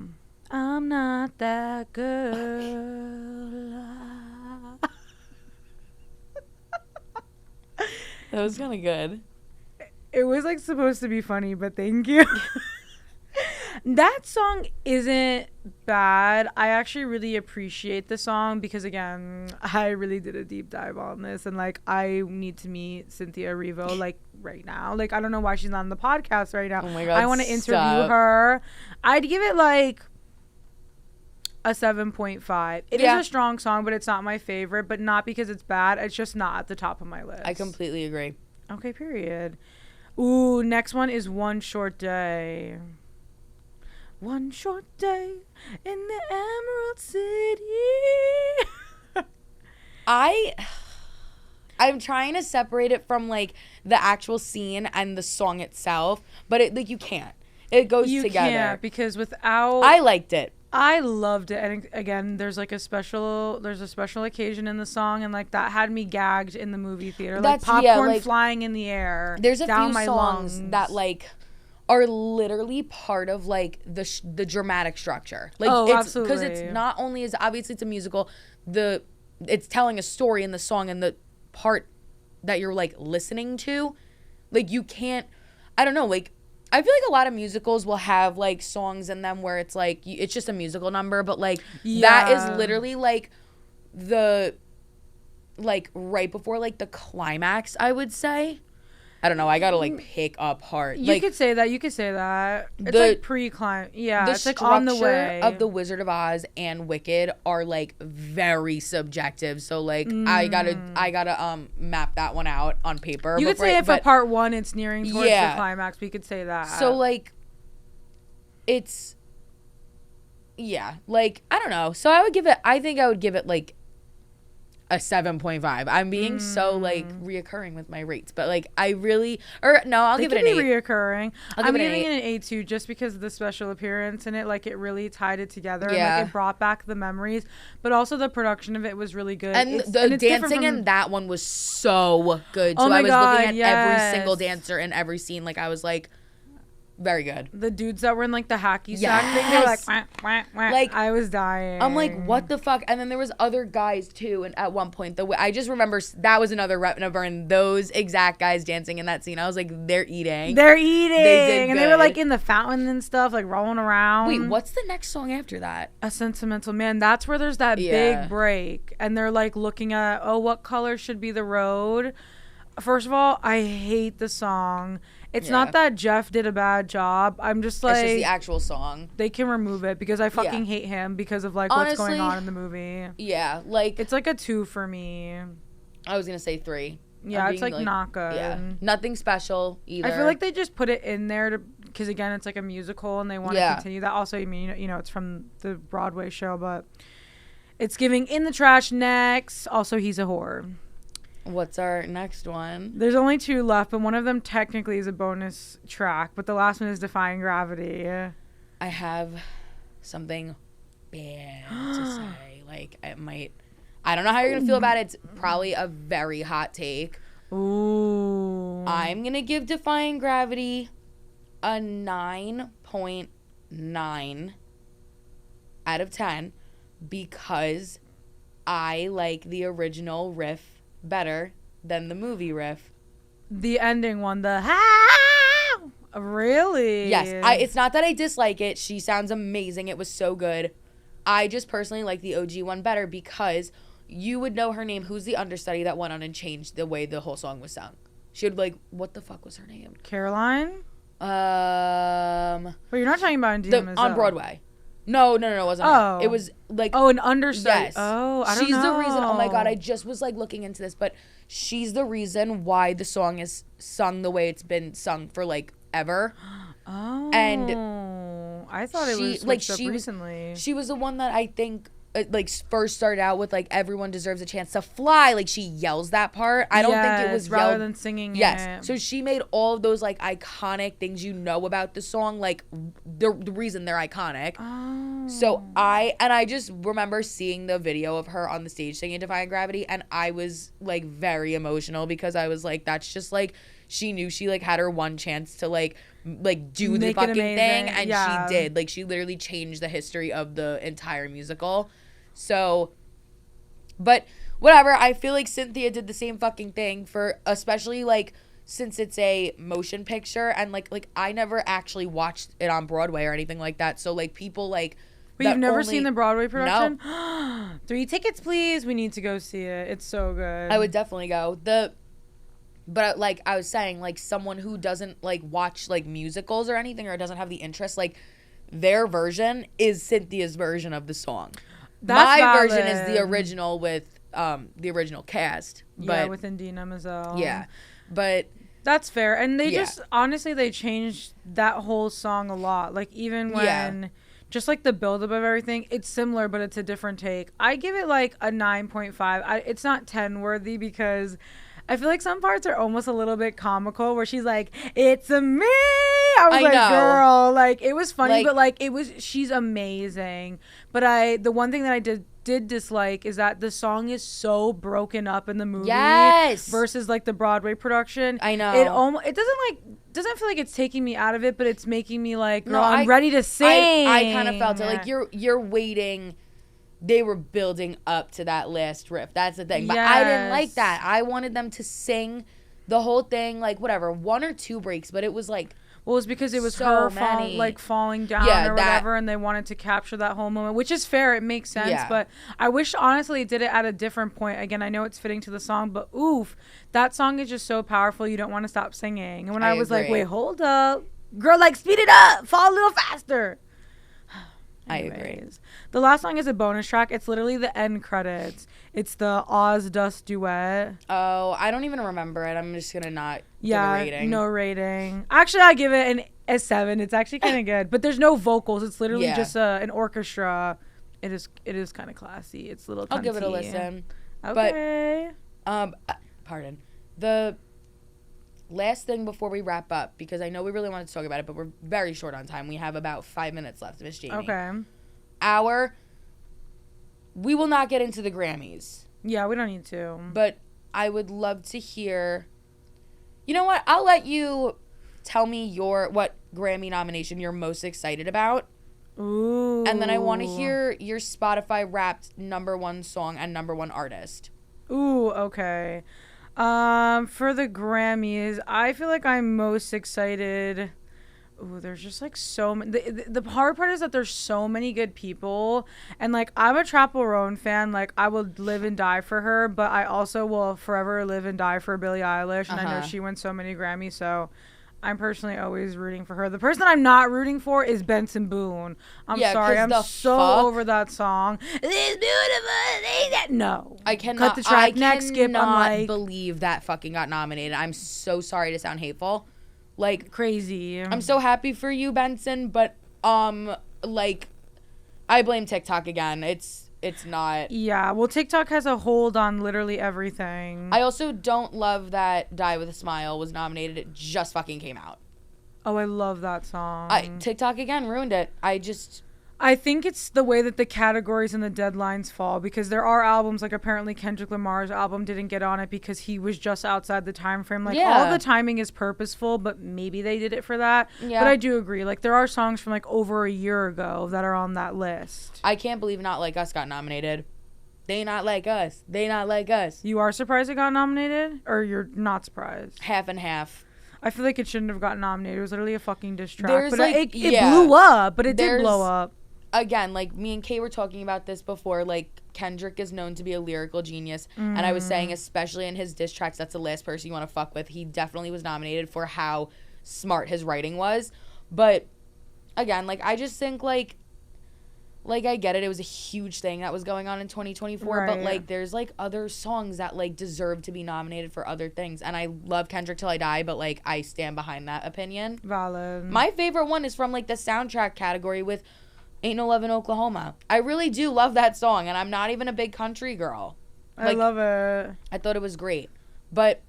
Speaker 1: I'm not that girl.
Speaker 2: That was kind of good.
Speaker 1: It was like supposed to be funny, but thank you. That song isn't bad. I actually really appreciate the song because again, I really did a deep dive on this and like I need to meet Cynthia Erivo like right now. Like I don't know why she's not on the podcast right now.
Speaker 2: Oh my God,
Speaker 1: I want to interview
Speaker 2: stop.
Speaker 1: her. I'd give it like a 7.5. It is
Speaker 2: Yeah.
Speaker 1: a strong song, but it's not my favorite, but not because it's bad. It's just not at the top of my list.
Speaker 2: I completely agree.
Speaker 1: Okay, period. Ooh, next one is One Short Day. One short day in the Emerald City.
Speaker 2: I'm trying to separate it from like the actual scene and the song itself, but it like you can't. It goes
Speaker 1: You
Speaker 2: together.
Speaker 1: can't because without
Speaker 2: I liked it.
Speaker 1: I loved it, and again, there's a special occasion in the song, and like that had me gagged in the movie theater, like
Speaker 2: That's-
Speaker 1: popcorn
Speaker 2: yeah, like,
Speaker 1: flying in the air.
Speaker 2: There's a
Speaker 1: down
Speaker 2: few
Speaker 1: my
Speaker 2: songs
Speaker 1: lungs.
Speaker 2: that like are literally part of like the dramatic structure. Like
Speaker 1: Oh,
Speaker 2: it's because
Speaker 1: absolutely.
Speaker 2: it's not only is obviously it's a musical, it's telling a story in the song and the part that you're like listening to, like you can't. I don't know, like I feel like a lot of musicals will have like songs in them where it's like it's just a musical number, but like that
Speaker 1: Yeah.
Speaker 2: is literally like the like right before like the climax, I would say. I don't know. I gotta like pick apart.
Speaker 1: You
Speaker 2: like
Speaker 1: could say that. It's
Speaker 2: the-
Speaker 1: like pre-climb. Yeah,
Speaker 2: the
Speaker 1: it's like
Speaker 2: structure
Speaker 1: on the way
Speaker 2: of The Wizard of Oz and Wicked are like very subjective. So like I gotta map that one out on paper.
Speaker 1: You could
Speaker 2: before
Speaker 1: say
Speaker 2: I-
Speaker 1: it for
Speaker 2: but-
Speaker 1: part one, it's nearing towards
Speaker 2: Yeah.
Speaker 1: the climax. We could say that.
Speaker 2: So like it's yeah, like I don't know. So I think I would give it like a 7.5. I'm being so like reoccurring with my rates, but like I really I'll
Speaker 1: They
Speaker 2: give it
Speaker 1: could
Speaker 2: an
Speaker 1: be
Speaker 2: 8.
Speaker 1: reoccurring.
Speaker 2: I'll
Speaker 1: I'm
Speaker 2: give it an
Speaker 1: giving
Speaker 2: 8.
Speaker 1: it an 8 too, just because of the special appearance in it. Like it really tied it together.
Speaker 2: Yeah.
Speaker 1: And, like it brought back the memories, but also the production of it was really good.
Speaker 2: And
Speaker 1: It's-
Speaker 2: the
Speaker 1: and it's different
Speaker 2: dancing
Speaker 1: from-
Speaker 2: in that one was so good.
Speaker 1: Oh
Speaker 2: So
Speaker 1: my
Speaker 2: I was
Speaker 1: God,
Speaker 2: looking at every
Speaker 1: yes.
Speaker 2: single dancer in every scene. Like I was like, Very good.
Speaker 1: The dudes that were in like the hacky sack thing, they were like, wah, wah, wah.
Speaker 2: Like,
Speaker 1: I was dying.
Speaker 2: I'm like, what the fuck? And then there was other guys too. And at one point, I just remember that was another rep number, and those exact guys dancing in that scene. I was like, they're eating.
Speaker 1: They're eating.
Speaker 2: They did
Speaker 1: and they were
Speaker 2: good.
Speaker 1: like in the fountain and stuff, like rolling around.
Speaker 2: Wait, what's the next song after that?
Speaker 1: A Sentimental Man. That's where there's that big break. And they're like looking at, oh, what color should be the road? First of all, I hate the song. It's not that Jeff did a bad job. I'm just like...
Speaker 2: It's just the actual song.
Speaker 1: They can remove it because I fucking hate him because of like what's going on in the movie.
Speaker 2: Yeah, like...
Speaker 1: It's like a 2 for me.
Speaker 2: I was going to say 3.
Speaker 1: Yeah, it's like not good.
Speaker 2: Yeah, nothing special either.
Speaker 1: I feel like they just put it in there to... Because again, it's like a musical and they want to continue that. Also, I mean, you know, it's from the Broadway show, but... It's giving In the Trash next. Also, he's a whore.
Speaker 2: What's our next one?
Speaker 1: There's only 2 left, but one of them technically is a bonus track, but the last one is Defying Gravity.
Speaker 2: I have something bad to say. Like, I don't know how you're going to feel about it. It's probably a very hot take.
Speaker 1: Ooh.
Speaker 2: I'm going to give Defying Gravity a 9.9 out of 10 because I like the original riff better than the movie riff.
Speaker 1: The ending one, really?
Speaker 2: Yes. It's not that I dislike it. She sounds amazing. It was so good. I just personally like the OG one better because you would know her name. Who's the understudy that went on and changed the way the whole song was sung? She would be like, what the fuck was her name?
Speaker 1: Caroline?
Speaker 2: But
Speaker 1: you're not talking about Indina Menzel.
Speaker 2: On Broadway. No, it wasn't her. It was like...
Speaker 1: Oh, an understudy.
Speaker 2: Yes.
Speaker 1: Oh, I don't know.
Speaker 2: She's the reason... Oh, my God. I just was, like, looking into this. But she's the reason why the song is sung the way it's been sung for, like, ever.
Speaker 1: Oh.
Speaker 2: And
Speaker 1: I thought it was switched up recently.
Speaker 2: She was the one that I think... like first started out with like everyone deserves a chance to fly, like she yells that part. I don't think it was
Speaker 1: rather
Speaker 2: yelled,
Speaker 1: than singing
Speaker 2: it. So she made all of those like iconic things you know about the song, like the reason they're iconic. So I just remember seeing the video of her on the stage singing Defying Gravity, and I was like very emotional because I was like, that's just like she knew she like had her one chance to like do the fucking thing, and she did. Like she literally changed the history of the entire musical. So, but whatever. I feel like Cynthia did the same fucking thing for, especially like since it's a motion picture, and like I never actually watched it on Broadway or anything like that. So like people like.
Speaker 1: But you've never seen the Broadway production? No. 3 tickets, please. We need to go see it. It's so good.
Speaker 2: I would definitely go. But like I was saying, like someone who doesn't like watch like musicals or anything, or doesn't have the interest, like their version is Cynthia's version of the song.
Speaker 1: That's
Speaker 2: My
Speaker 1: valid.
Speaker 2: version is the original with the original cast. But,
Speaker 1: with Indina Menzel.
Speaker 2: Yeah, but
Speaker 1: that's fair. And they just honestly they changed that whole song a lot. Like even when just like the buildup of everything, it's similar, but it's a different take. I give it like a 9.5. It's not 10 worthy because I feel like some parts are almost a little bit comical where she's like, it's a me. I was girl, like it was funny, but like she's amazing. But the one thing that I did dislike is that the song is so broken up in the movie versus like the Broadway production.
Speaker 2: I know.
Speaker 1: It doesn't feel like it's taking me out of it, but it's making me like, girl, I'm ready to sing.
Speaker 2: I kind of felt it. Like you're waiting. They were building up to that last riff. That's the thing. But I didn't like that. I wanted them to sing the whole thing, like whatever, 1 or 2 breaks, but it was like.
Speaker 1: Well, it's because it was
Speaker 2: so
Speaker 1: her falling down or whatever, and they wanted to capture that whole moment, which is fair. It makes sense. But I wish, honestly, it did it at a different point. Again, I know it's fitting to the song, but oof, that song is just so powerful. You don't want to stop singing. And when I was like, wait, hold up. Girl, like, speed it up. Fall a little faster. Anyways,
Speaker 2: I agree.
Speaker 1: The last song is a bonus track. It's literally the end credits. It's the Oz Dust duet.
Speaker 2: Oh, I don't even remember it. I'm just gonna not give a rating.
Speaker 1: No rating. Actually, I give it a 7. It's actually kind of good, but there's no vocals. It's literally just an orchestra. It is kind of classy. It's a little.
Speaker 2: I'll give it a listen.
Speaker 1: Okay.
Speaker 2: But, pardon. The last thing before we wrap up, because I know we really wanted to talk about it, but we're very short on time. We have about 5 minutes left, Miss Jamie.
Speaker 1: Okay.
Speaker 2: We will not get into the Grammys.
Speaker 1: Yeah, we don't need to.
Speaker 2: But I would love to hear. You know what? I'll let you tell me what Grammy nomination you're most excited about.
Speaker 1: Ooh.
Speaker 2: And then I want to hear your Spotify Wrapped #1 song and #1 artist.
Speaker 1: Ooh, okay. For the Grammys, I feel like I'm most excited. Ooh, there's just like so many. The hard part is that there's so many good people, and like I'm a Chappell Roan fan. Like I would live and die for her, but I also will forever live and die for Billie Eilish, and I know she wins so many Grammys, so I'm personally always rooting for her. The person I'm not rooting for is Benson Boone. I'm sorry, I'm so over that song. This beautiful. No,
Speaker 2: I cannot.
Speaker 1: Cut the track. Next, skip. I'm like,
Speaker 2: believe that fucking got nominated. I'm so sorry to sound hateful. Like
Speaker 1: crazy.
Speaker 2: I'm so happy for you, Benson, but like I blame TikTok again. It's not.
Speaker 1: Yeah, well, TikTok has a hold on literally everything.
Speaker 2: I also don't love that Die With a Smile was nominated. It just fucking came out.
Speaker 1: Oh, I love that song.
Speaker 2: TikTok again ruined it.
Speaker 1: I think it's the way that the categories and the deadlines fall, because there are albums, like apparently Kendrick Lamar's album didn't get on it because he was just outside the time frame. Like all the timing is purposeful, but maybe they did it for that. Yeah. But I do agree. Like there are songs from like over a year ago that are on that list.
Speaker 2: I can't believe Not Like Us got nominated. They not like us. They not like us.
Speaker 1: You are surprised it got nominated, or you're not surprised?
Speaker 2: Half and half.
Speaker 1: I feel like it shouldn't have gotten nominated. It was literally a fucking diss track. But
Speaker 2: like,
Speaker 1: it blew up, but it did blow up.
Speaker 2: Again, like me and Cait were talking about this before, like Kendrick is known to be a lyrical genius, and I was saying especially in his diss tracks, that's the last person you want to fuck with. He definitely was nominated for how smart his writing was, but again, like I just think like I get it was a huge thing that was going on in 2024, right. But like there's like other songs that like deserve to be nominated for other things, and I love Kendrick Till I Die, but like I stand behind that opinion.
Speaker 1: Valid.
Speaker 2: My favorite one is from like the soundtrack category with Ain't No Love in Oklahoma. I really do love that song, and I'm not even a big country girl.
Speaker 1: Like, I love it.
Speaker 2: I thought it was great. But,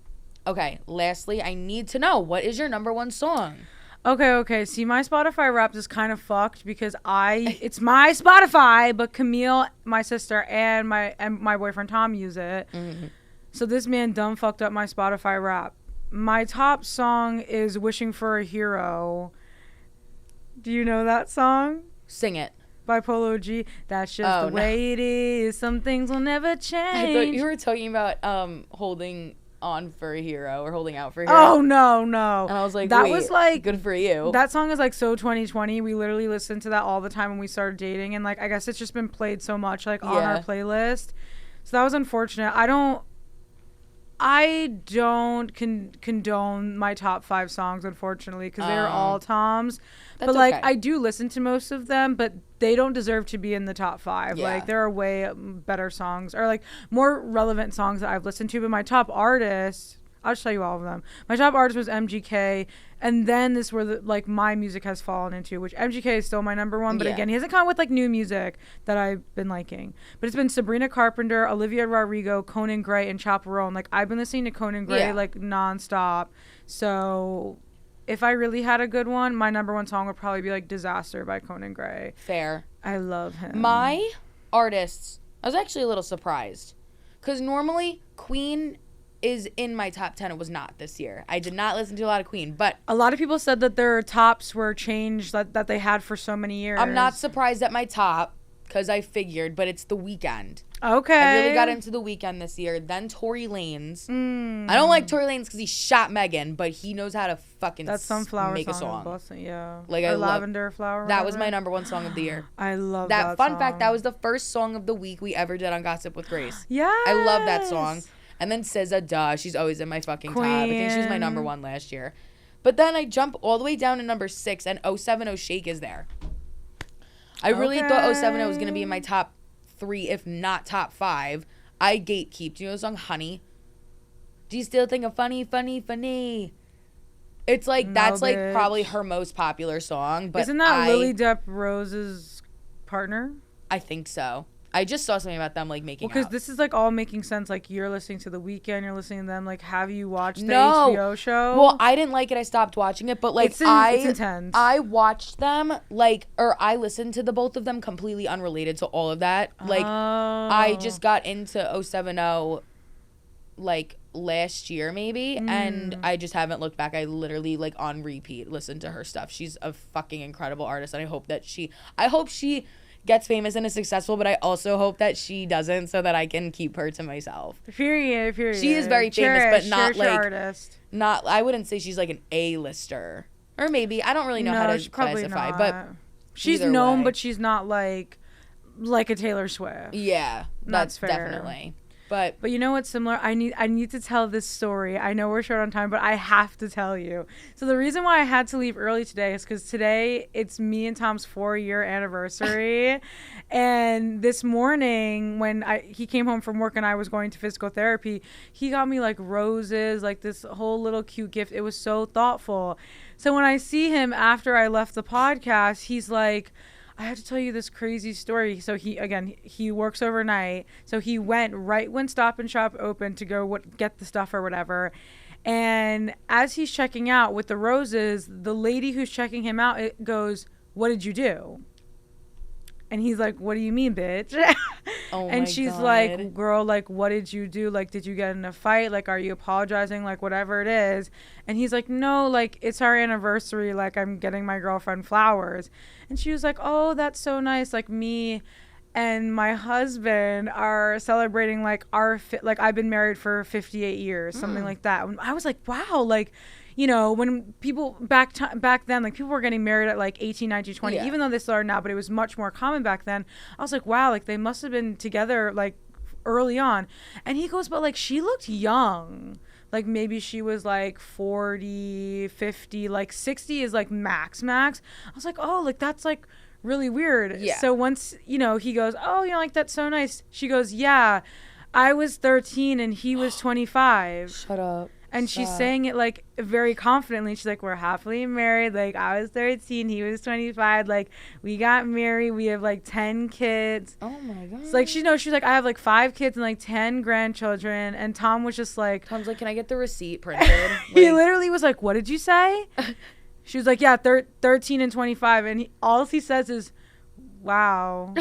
Speaker 2: okay, lastly, I need to know, what is your #1 song?
Speaker 1: Okay. See, my Spotify Wrapped is kind of fucked because it's my Spotify, but Camille, my sister, and my boyfriend Tom use it. Mm-hmm. So this man dumb fucked up my Spotify Wrapped. My top song is Wishing for a Hero. Do you know that song?
Speaker 2: Sing it.
Speaker 1: By Polo G. That's just the way it is. Some things will never change.
Speaker 2: I thought you were talking about holding on for a hero or holding out for a hero.
Speaker 1: Oh, no.
Speaker 2: And I was like,
Speaker 1: that was like,
Speaker 2: good for you.
Speaker 1: That song is like so 2020. We literally listened to that all the time when we started dating. And like, I guess it's just been played so much like on our playlist. So that was unfortunate. I don't condone my top 5 songs, unfortunately, because they are all Tom's. But like, okay. I do listen to most of them, but they don't deserve to be in the top 5. Yeah. Like, there are way better songs, or like more relevant songs that I've listened to. But my top artist, I'll just tell you all of them. My top artist was MGK, and then this is where like my music has fallen into, which MGK is still my #1. But again, he hasn't come with like new music that I've been liking. But it's been Sabrina Carpenter, Olivia Rodrigo, Conan Gray, and Chappell Roan. Like I've been listening to Conan Gray like nonstop. So if I really had a good one, my #1 song would probably be like Disaster by Conan Gray.
Speaker 2: Fair.
Speaker 1: I love him.
Speaker 2: My artists, I was actually a little surprised, because normally Queen is in my top 10. It was not this year. I did not listen to a lot of Queen, but
Speaker 1: a lot of people said that their tops were changed that they had for so many years.
Speaker 2: I'm not surprised at my top, because I figured, but it's The Weeknd.
Speaker 1: Okay.
Speaker 2: I really got into The Weeknd this year. Then Tory Lanez. I don't like Tory Lanez because he shot Megan, but he knows how to fucking make a song.
Speaker 1: Yeah.
Speaker 2: Like
Speaker 1: or Lavender Flower.
Speaker 2: That was my #1 song of the year.
Speaker 1: I love that
Speaker 2: Fun
Speaker 1: song.
Speaker 2: fact, that was the first song of the week we ever did on Gossip with Grace.
Speaker 1: Yeah.
Speaker 2: I love that song. And then SZA, duh, she's always in my fucking top. I think she was my #1 last year. But then I jump all the way down to #6, and 070 Shake is there. I really thought 070 was going to be in my top 3, if not top 5. I gatekeep. Do you know the song Honey? Do you still think of funny? It's like, that's like probably her most popular song. But
Speaker 1: isn't that Lily Depp Rose's partner?
Speaker 2: I think so. I just saw something about them like making out.
Speaker 1: Because this is like all making sense. Like you're listening to The Weeknd, you're listening to them. Like, have you watched the HBO show?
Speaker 2: Well, I didn't like it. I stopped watching it. But like,
Speaker 1: it's intense.
Speaker 2: I watched them or I listened to the both of them completely unrelated to all of that. Like, I just got into 070 like last year maybe, and I just haven't looked back. I literally like on repeat listened to her stuff. She's a fucking incredible artist, and I hope she gets famous and is successful, but I also hope that she doesn't, so that I can keep her to myself.
Speaker 1: Period.
Speaker 2: She is very famous, but not like
Speaker 1: artist.
Speaker 2: not. I wouldn't say she's like an A-lister, or maybe I don't really know how to classify, but
Speaker 1: she's
Speaker 2: either
Speaker 1: known,
Speaker 2: way.
Speaker 1: but she's not like a Taylor Swift.
Speaker 2: Yeah, that's
Speaker 1: fair.
Speaker 2: definitely. But
Speaker 1: you know what's similar? I need to tell this story. I know we're short on time, but I have to tell you. So the reason why I had to leave early today is because today it's me and Tom's 4-year anniversary. And this morning when he came home from work and I was going to physical therapy, he got me like roses, like this whole little cute gift. It was so thoughtful. So when I see him after I left the podcast, he's like, I have to tell you this crazy story. So he works overnight. So he went right when Stop and Shop opened to go get the stuff or whatever. And as he's checking out with the roses, the lady who's checking him out, it goes, "What did you do?" And he's like, "What do you mean, bitch?" And she's
Speaker 2: God.
Speaker 1: like, "Girl, like, what did you do? Like, did you get in a fight? Like, are you apologizing? Like, whatever it is." And he's like, "No, like, it's our anniversary. Like, I'm getting my girlfriend flowers." And she was like, "Oh, that's so nice. Like, me and my husband are celebrating, like, like, I've been married for 58 years, something like that." And I was like, wow, like, you know, when people back then, like, people were getting married at like 18, 19, 20, even though they still are now, but it was much more common back then. I was like, wow, like, they must have been together like early on. And he goes, but like, she looked young. Like, maybe she was like 40, 50, like 60 is like max. I was like, oh, like, that's like really weird.
Speaker 2: Yeah.
Speaker 1: So once, you know, he goes, oh, you know, like, that's so nice. She goes, yeah, I was 13 and he was 25.
Speaker 2: Shut up.
Speaker 1: And she's saying it like very confidently. She's like, we're happily married. Like, I was 13, he was 25. Like, we got married. We have like 10 kids.
Speaker 2: Oh my God.
Speaker 1: It's like, she's like, I have like 5 kids and like 10 grandchildren. And Tom was just like,
Speaker 2: Tom's like, can I get the receipt printed?
Speaker 1: he literally was like, what did you say? She was like, yeah, 13 and 25. And all he says is, wow.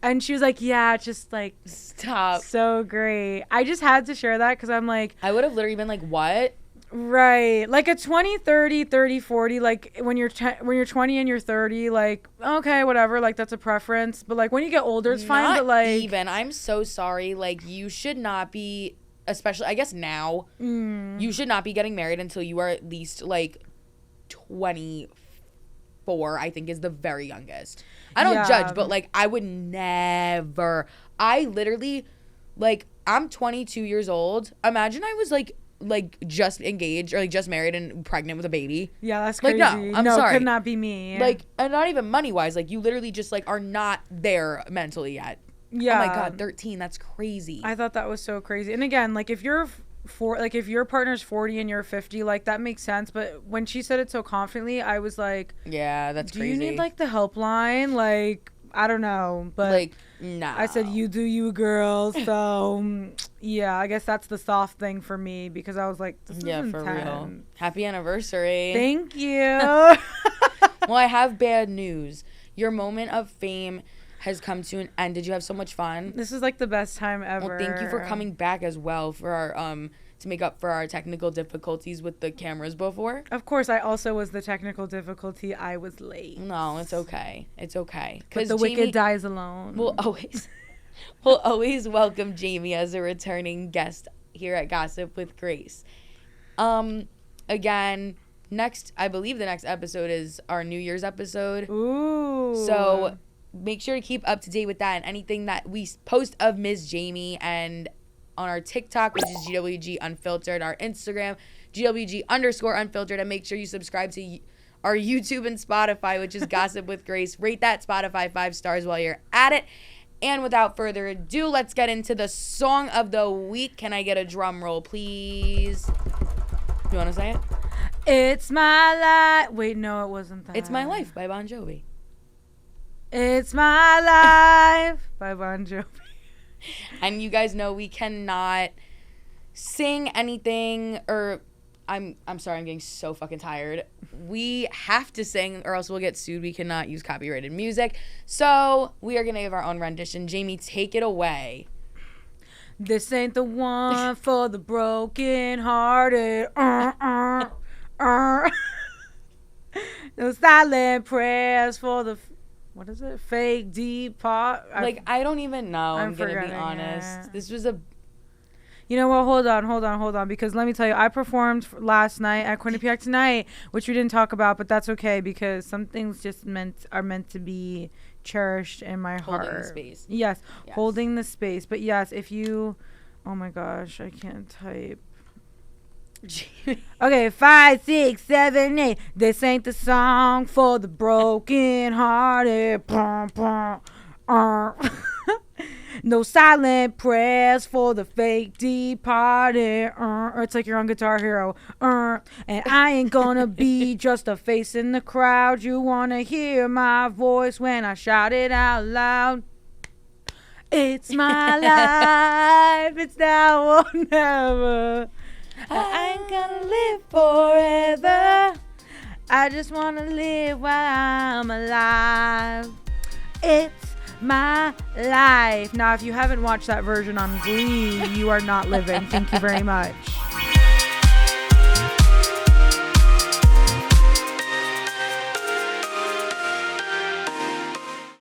Speaker 1: And she was like, yeah, just like,
Speaker 2: stop.
Speaker 1: So great. I just had to share that because I'm like,
Speaker 2: I would have literally been like, what?
Speaker 1: Right. Like a 20, 30, 30, 40, like when you're 20 and you're 30, like, okay, whatever, like that's a preference. But like when you get older, it's fine. But like,
Speaker 2: even, I'm so sorry. Like, you should not be, especially, I guess now, you should not be getting married until you are at least like 24, I think is the very youngest. I don't judge, but like, I would never. I literally, like, I'm 22 years old. Imagine I was like just engaged or like just married and pregnant with a baby.
Speaker 1: Yeah, that's crazy.
Speaker 2: Like, no, I'm sorry.
Speaker 1: Could not be me.
Speaker 2: Like, and not even money wise. Like, you literally just like are not there mentally yet.
Speaker 1: Yeah.
Speaker 2: Oh my God, 13. That's crazy.
Speaker 1: I thought that was so crazy. And again, like if you're if your partner's 40 and you're 50, like that makes sense. But when she said it so confidently, I was like,
Speaker 2: yeah, that's crazy.
Speaker 1: Do you need like the helpline? Like, I don't know, but
Speaker 2: like, no.
Speaker 1: I said, you do you, girl. So yeah, I guess that's the soft thing for me because I was like, this is
Speaker 2: for
Speaker 1: intense.
Speaker 2: real. Happy anniversary.
Speaker 1: Thank you.
Speaker 2: Well, I have bad news. Your moment of fame has come to an end. Did you have so much fun?
Speaker 1: This is like the best time ever.
Speaker 2: Well, thank you for coming back as well for our to make up for our technical difficulties with the cameras before.
Speaker 1: Of course, I also was the technical difficulty. I was late.
Speaker 2: No, it's okay. It's okay.
Speaker 1: But the wicked dies alone.
Speaker 2: We'll always welcome Jamie as a returning guest here at Gossip with Grace. Again, I believe the next episode is our New Year's episode.
Speaker 1: Ooh.
Speaker 2: So make sure to keep up to date with that and anything that we post of Ms. Jamie, and on our TikTok, which is GWG Unfiltered, our Instagram, GWG_Unfiltered, and make sure you subscribe to our YouTube and Spotify, which is Gossip with Grace. Rate that Spotify 5 stars while you're at it. And without further ado, let's get into the song of the week. Can I get a drum roll, please? You want to say it?
Speaker 1: It's my life. Wait, no, it wasn't that.
Speaker 2: It's My Life by Bon Jovi.
Speaker 1: It's my life by Bon Jovi.
Speaker 2: And you guys know we cannot sing anything, or I'm sorry, I'm getting so fucking tired. We have to sing or else we'll get sued. We cannot use copyrighted music. So we are going to give our own rendition. Jamie, take it away.
Speaker 1: This ain't the one for the broken hearted. No silent prayers for the what is it? Fake deep pot.
Speaker 2: Like I don't even know. I'm gonna be
Speaker 1: forgetting
Speaker 2: honest.
Speaker 1: it.
Speaker 2: This was a.
Speaker 1: You know what? Hold on. Because let me tell you, I performed last night at Quinnipiac Tonight, which we didn't talk about, but that's okay because some things just are meant to be cherished in my heart.
Speaker 2: Holding the space.
Speaker 1: Yes, holding the space. But yes, if you, oh my gosh, I can't type. Okay, 5, 6, 7, 8. This ain't the song for the broken hearted. No silent prayers for the fake departed. It's like you're on Guitar Hero. And I ain't gonna be just a face in the crowd. You wanna hear my voice when I shout it out loud. It's my life. It's now or never. I ain't gonna live forever. I just wanna live while I'm alive. It's my life. Now, if you haven't watched that version on Glee, you are not living. Thank you very much.